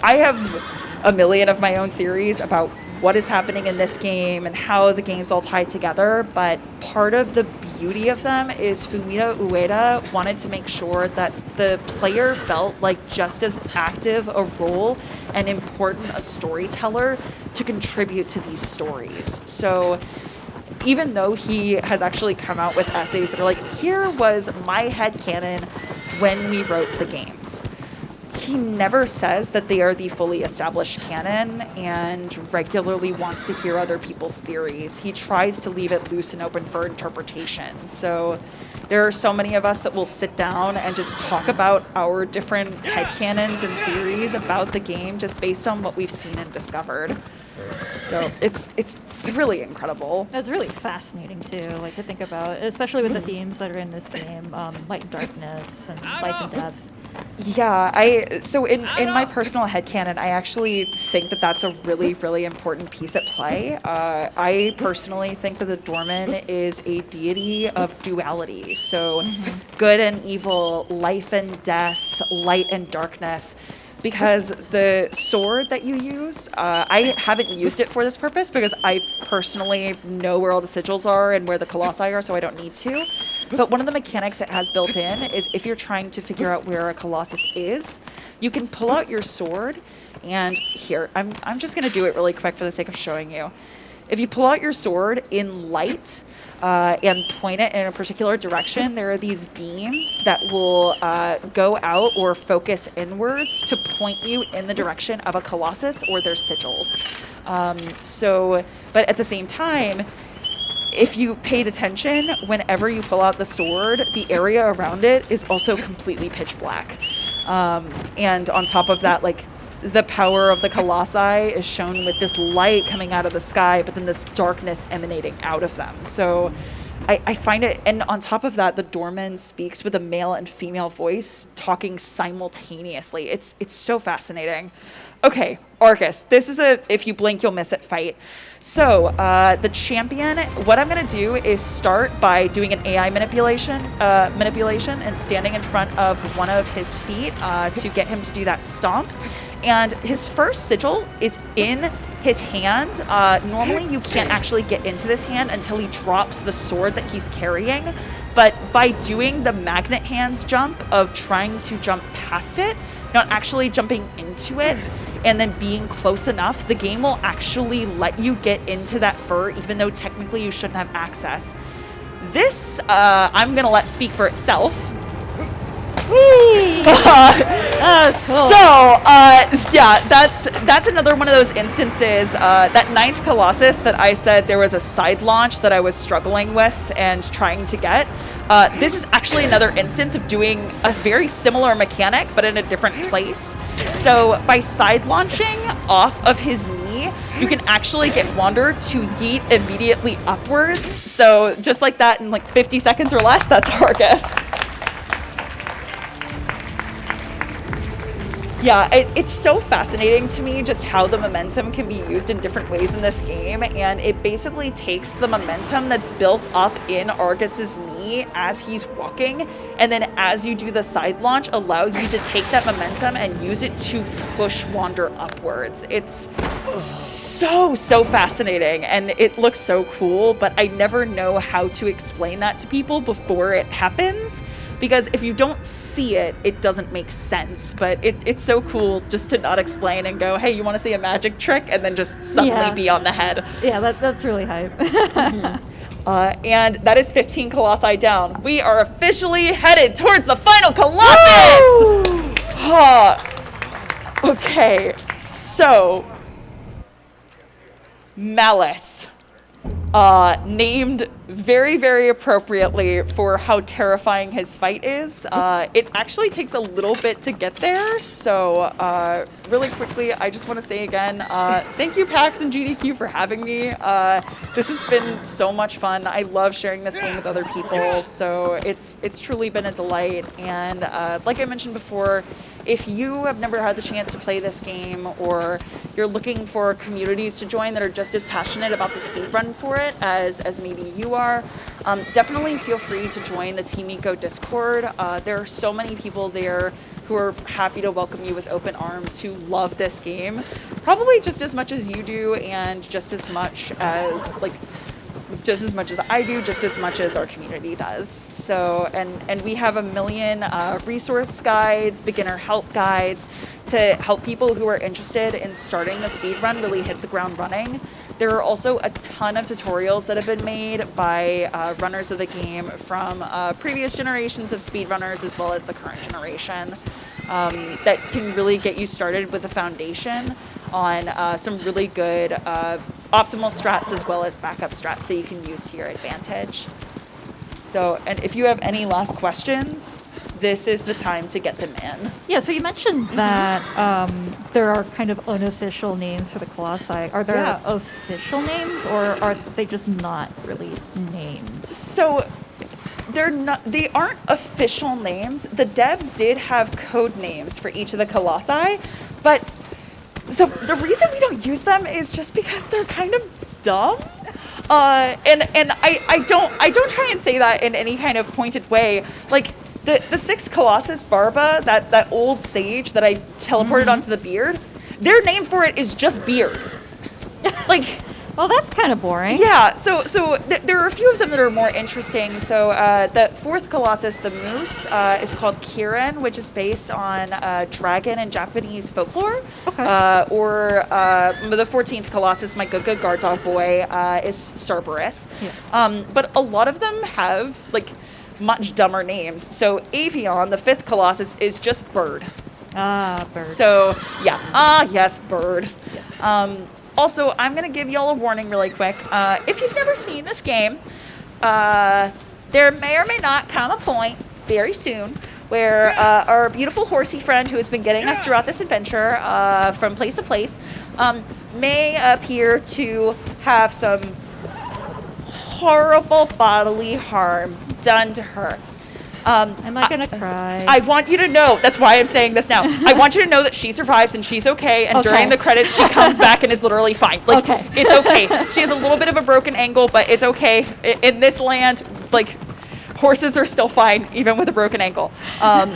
I have a million of my own theories about what is happening in this game and how the games all tie together, but part of the beauty of them is Fumito Ueda wanted to make sure that the player felt like just as active a role and important a storyteller to contribute to these stories. So even though he has actually come out with essays that are like, here was my headcanon when we wrote the games, he never says that they are the fully established canon and regularly wants to hear other people's theories. He tries to leave it loose and open for interpretation. So there are so many of us that will sit down and just talk about our different headcanons and theories about the game just based on what we've seen and discovered. So it's really incredible. That's really fascinating too, like to think about, especially with the themes that are in this game, light and darkness and life and death. Yeah, so in my personal headcanon, I actually think that that's a really, really important piece at play. I personally think that the Doorman is a deity of duality. So good and evil, life and death, light and darkness. Because the sword that you use, I haven't used it for this purpose because I personally know where all the sigils are and where the colossi are, so I don't need to. But one of the mechanics it has built in is if you're trying to figure out where a colossus is, you can pull out your sword, and here, I'm just going to do it really quick for the sake of showing you. If you pull out your sword in light and point it in a particular direction, there are these beams that will go out or focus inwards to point you in the direction of a colossus or their sigils. But at the same time, if you paid attention, whenever you pull out the sword, the area around it is also completely pitch black. And on top of that, like, the power of the colossi is shown with this light coming out of the sky, but then this darkness emanating out of them. So I find it, and on top of that, the Doorman speaks with a male and female voice talking simultaneously. It's so fascinating. Okay, Arcus, this is a if you blink, you'll miss it fight. So the champion, what I'm going to do is start by doing an AI manipulation and standing in front of one of his feet to get him to do that stomp. And his first sigil is in his hand. Normally, you can't actually get into this hand until he drops the sword that he's carrying. But by doing the magnet hands jump of trying to jump past it, not actually jumping into it, and then being close enough, the game will actually let you get into that fur, even though technically you shouldn't have access. This, I'm going to let speak for itself. Yeah, that's another one of those instances. That 9th Colossus that I said there was a side launch that I was struggling with and trying to get. This is actually another instance of doing a very similar mechanic, but in a different place. So by side launching off of his knee, you can actually get Wander to yeet immediately upwards. So just like that in like 50 seconds or less, that's Argus. Yeah, it's so fascinating to me just how the momentum can be used in different ways in this game, and it basically takes the momentum that's built up in Argus's knee as he's walking, and then as you do the side launch, allows you to take that momentum and use it to push Wander upwards. It's so fascinating, and it looks so cool, but I never know how to explain that to people before it happens. Because if you don't see it, it doesn't make sense. But it's so cool just to not explain and go, hey, you want to see a magic trick? And then just suddenly be on the head. Yeah, that's really hype. And that is 15 Colossi down. We are officially headed towards the final Colossus! Okay, so Malice. Named very, very appropriately for how terrifying his fight is. It actually takes a little bit to get there, so really quickly, I just want to say again, thank you PAX and GDQ for having me. This has been so much fun. I love sharing this game with other people, so it's truly been a delight. And like I mentioned before, if you have never had the chance to play this game, or you're looking for communities to join that are just as passionate about the speedrun for it as maybe you are, definitely feel free to join the Team Eco Discord. There are so many people there who are happy to welcome you with open arms, who love this game, probably just as much as you do, and just as much as I do, just as much as our community does. So, and we have a million resource guides, beginner help guides to help people who are interested in starting the speedrun really hit the ground running. There are also a ton of tutorials that have been made by runners of the game from previous generations of speedrunners as well as the current generation that can really get you started with a foundation on some really good optimal strats as well as backup strats that you can use to your advantage. So, and if you have any last questions, this is the time to get them in. Yeah, so you mentioned that there are kind of unofficial names for the Colossi. Are there official names, or are they just not really named? So they aren't official names. The devs did have code names for each of the colossi, but the reason we don't use them is just because they're kind of dumb. And I don't try and say that in any kind of pointed way. Like the sixth Colossus, Barba, that old sage that I teleported onto the beard, their name for it is just beard. Like, Well, that's kind of boring. yeah, so there are a few of them that are more interesting. So the fourth Colossus, the moose, is called Kirin, which is based on dragon and Japanese folklore. Okay. Or the 14th Colossus, my good guard dog boy, is Cerberus. Yeah. But a lot of them have like much dumber names. So Avion, the fifth Colossus, is just bird. Ah, bird. So yeah, yes, bird. Also, I'm going to give y'all a warning really quick. If you've never seen this game, there may or may not come a point very soon where our beautiful horsey friend who has been getting us throughout this adventure from place to place may appear to have some horrible bodily harm done to her. Am I gonna cry? I want you to know, that's why I'm saying this now. I want you to know that she survives and she's okay. And during the credits, she comes back and is literally fine. Like, Okay. it's okay. She has a little bit of a broken ankle, but it's okay. In this land, like, horses are still fine, even with a broken ankle.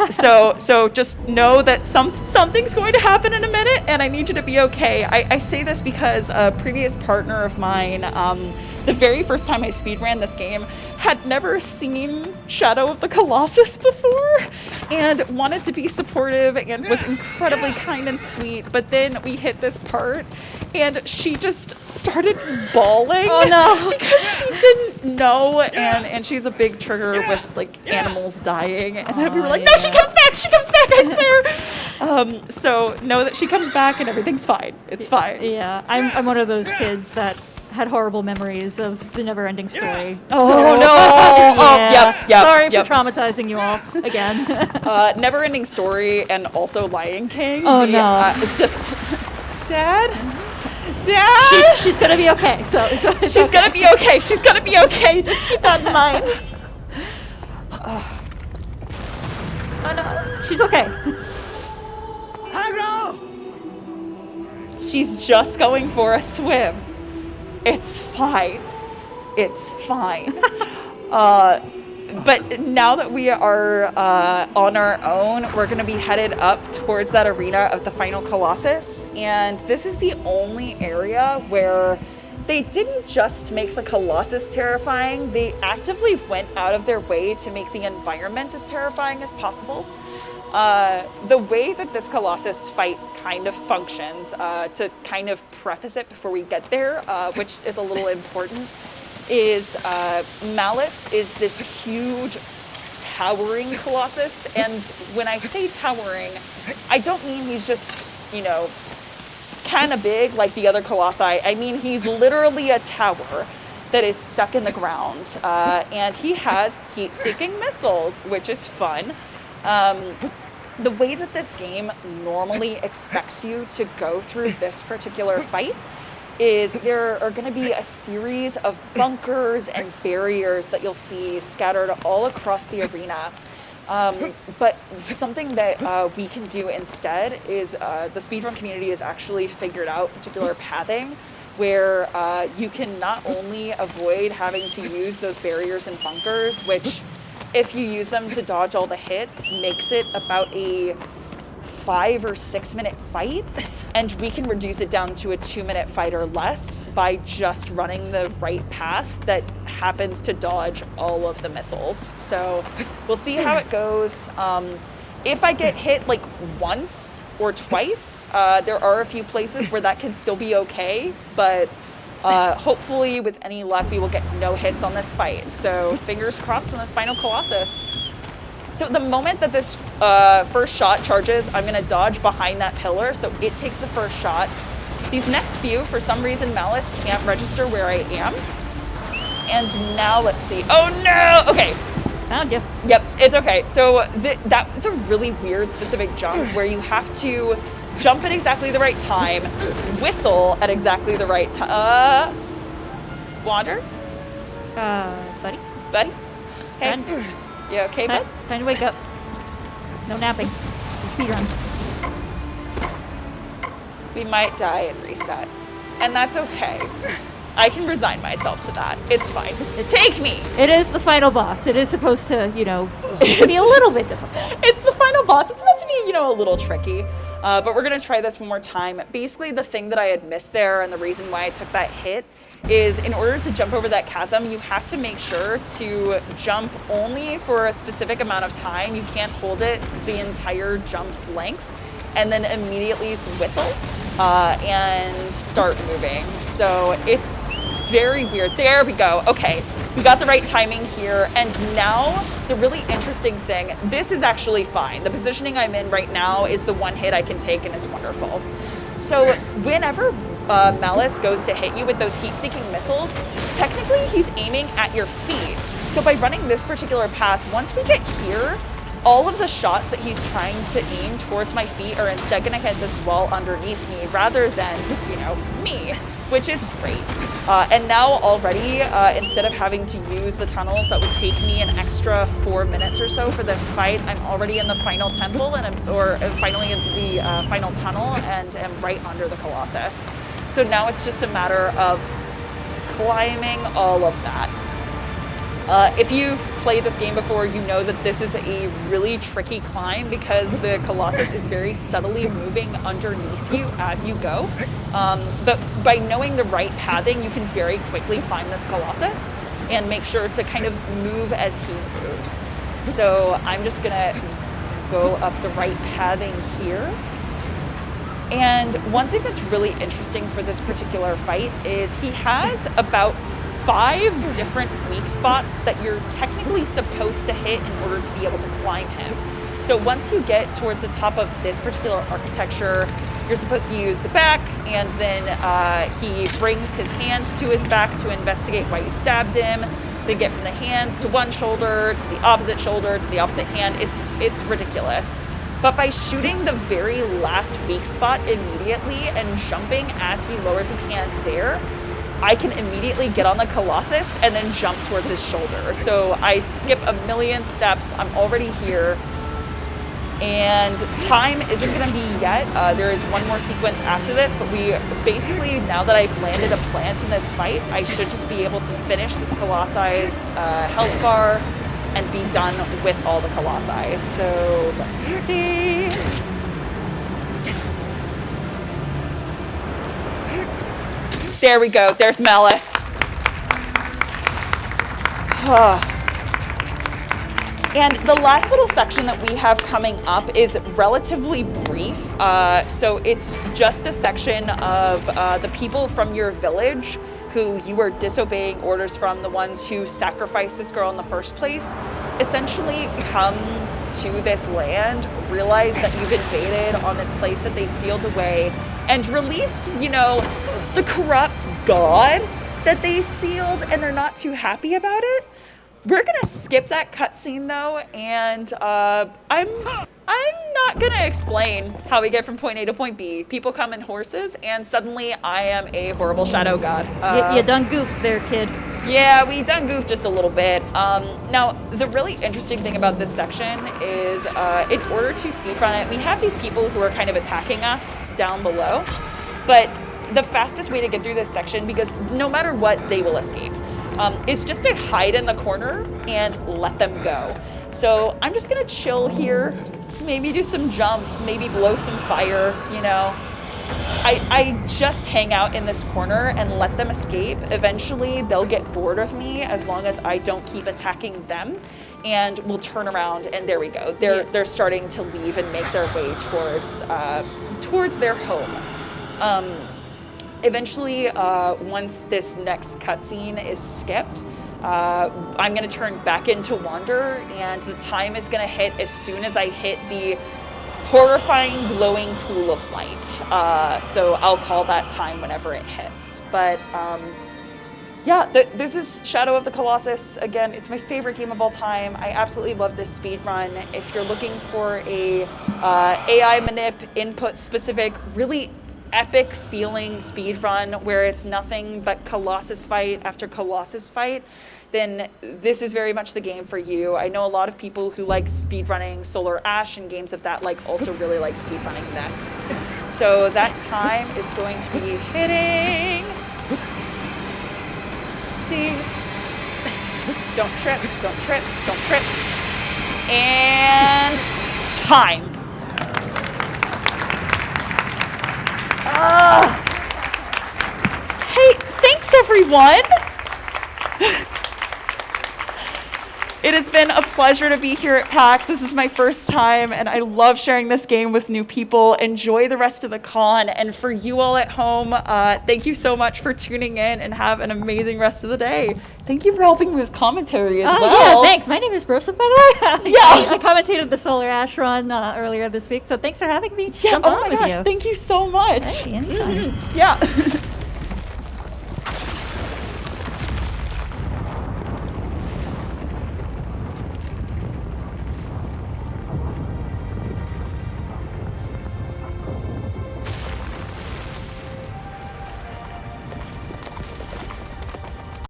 So just know that something's going to happen in a minute, and I need you to be okay. I say this because a previous partner of mine, the very first time I speedran this game, had never seen Shadow of the Colossus before and wanted to be supportive and was incredibly kind and sweet. But then we hit this part and she just started bawling. Oh, no. Because she didn't know, and she's a big trigger with like animals dying. And we were like, no, she comes back, I swear. So know that she comes back and everything's fine. It's fine. Yeah, I'm one of those kids that had horrible memories of the never-ending story. Oh, So- no. Oh, yep. Sorry yep. for traumatizing you all again. Never-ending story and also Lion King. Oh, no. Just, Dad? Dad? She's gonna be okay. So She's gonna be okay. She's gonna be okay. Just keep that in mind. Oh no, she's okay. She's just going for a swim. It's fine. It's fine. But now that we are on our own, we're going to be headed up towards that arena of the final Colossus. And this is the only area where they didn't just make the Colossus terrifying, they actively went out of their way to make the environment as terrifying as possible. The way that this Colossus fight kind of functions, to kind of preface it before we get there, which is a little important, is Malice is this huge towering Colossus. And when I say towering, I don't mean he's just, kind of big like the other Colossi. I mean, he's literally a tower that is stuck in the ground. And he has heat-seeking missiles, which is fun. The way that this game normally expects you to go through this particular fight is there are going to be a series of bunkers and barriers that you'll see scattered all across the arena. But something that we can do instead is the speedrun community has actually figured out particular pathing where you can not only avoid having to use those barriers and bunkers, which if you use them to dodge all the hits, makes it about a 5 or 6 minute fight, and we can reduce it down to a 2-minute fight or less by just running the right path that happens to dodge all of the missiles. So we'll see how it goes. If I get hit like once or twice, there are a few places where that can still be okay, but hopefully with any luck we will get no hits on this fight. So fingers crossed on this final Colossus. So the moment that this first shot charges, I'm going to dodge behind that pillar, so it takes the first shot. These next few, for some reason, Malice can't register where I am. And now let's see. Oh no! Okay. Found you. Yep, it's okay. So that was a really weird specific jump where you have to jump at exactly the right time, whistle at exactly the right time. Wander? Buddy? Buddy? Hey, you okay, bud? Time to wake up. No napping. Speed run. We might die and reset. And that's okay. I can resign myself to that. It's fine. Take me! It is the final boss. It is supposed to, be a little bit difficult. It's the final boss. It's meant to be, a little tricky. But we're going to try this one more time. Basically, the thing that I had missed there and the reason why I took that hit is in order to jump over that chasm, you have to make sure to jump only for a specific amount of time. You can't hold it the entire jump's length and then immediately whistle and start moving. So it's very weird. There we go. Okay, we got the right timing here. And now the really interesting thing, this is actually fine. The positioning I'm in right now is the one hit I can take and is wonderful. So whenever Malice goes to hit you with those heat-seeking missiles, technically he's aiming at your feet. So by running this particular path, once we get here, all of the shots that he's trying to aim towards my feet are instead going to hit this wall underneath me rather than, me, which is great. And now already, instead of having to use the tunnels that would take me an extra 4 minutes or so for this fight, I'm already in the final temple or finally in the final tunnel and am right under the Colossus. So now it's just a matter of climbing all of that. If you've played this game before, you know that this is a really tricky climb because the Colossus is very subtly moving underneath you as you go. But by knowing the right pathing, you can very quickly climb this Colossus and make sure to kind of move as he moves. So I'm just gonna go up the right pathing here. And one thing that's really interesting for this particular fight is he has about 5 different weak spots that you're technically supposed to hit in order to be able to climb him. So once you get towards the top of this particular architecture, you're supposed to use the back, and then he brings his hand to his back to investigate why you stabbed him. Then get from the hand to one shoulder, to the opposite shoulder, to the opposite hand. It's ridiculous. But by shooting the very last weak spot immediately and jumping as he lowers his hand there, I can immediately get on the Colossus and then jump towards his shoulder. So I skip a million steps. I'm already here. And time isn't going to be yet. There is one more sequence after this, but we basically, now that I've landed a plant in this fight, I should just be able to finish this Colossus health bar and be done with all the Colossi. So let's see. There we go. There's Malice. And the last little section that we have coming up is relatively brief. So it's just a section of the people from your village who you were disobeying orders from, the ones who sacrificed this girl in the first place, essentially come to this land, realize that you've invaded on this place that they sealed away, and released, the corrupt god that they sealed, and they're not too happy about it. We're gonna skip that cutscene though, and I'm not gonna explain how we get from point A to point B. People come in horses, and suddenly I am a horrible shadow god. You done goofed there, kid. Yeah, we done goofed just a little bit. Now, the really interesting thing about this section is in order to speedrun it, we have these people who are kind of attacking us down below, but the fastest way to get through this section, because no matter what, they will escape, is just to hide in the corner and let them go. So I'm just gonna chill here, maybe do some jumps, maybe blow some fire, I just hang out in this corner and let them escape. Eventually, they'll get bored of me as long as I don't keep attacking them, and we'll turn around, and there we go. They're starting to leave and make their way towards their home. Eventually, once this next cutscene is skipped, I'm going to turn back into Wander, and the time is going to hit as soon as I hit the horrifying glowing pool of light. So I'll call that time whenever it hits. But this is Shadow of the Colossus. Again, it's my favorite game of all time. I absolutely love this speedrun. If you're looking for a AI manip input specific, really epic feeling speed run where it's nothing but Colossus fight after Colossus fight, then this is very much the game for you. I know a lot of people who like speedrunning Solar Ash and games of that like also really like speedrunning this. So that time is going to be hitting. Let's see. Don't trip, don't trip, don't trip. And time. Hey, thanks everyone. It has been a pleasure to be here at PAX. This is my first time, and I love sharing this game with new people. Enjoy the rest of the con, and for you all at home, thank you so much for tuning in, and have an amazing rest of the day. Thank you for helping me with commentary as well. Yeah, thanks. My name is Rosa, by the way. Yeah. I commentated the Solar Ash run earlier this week, so thanks for having me. Yeah, jump oh on my with gosh, you. thank you so much. Hey, anytime. Yeah.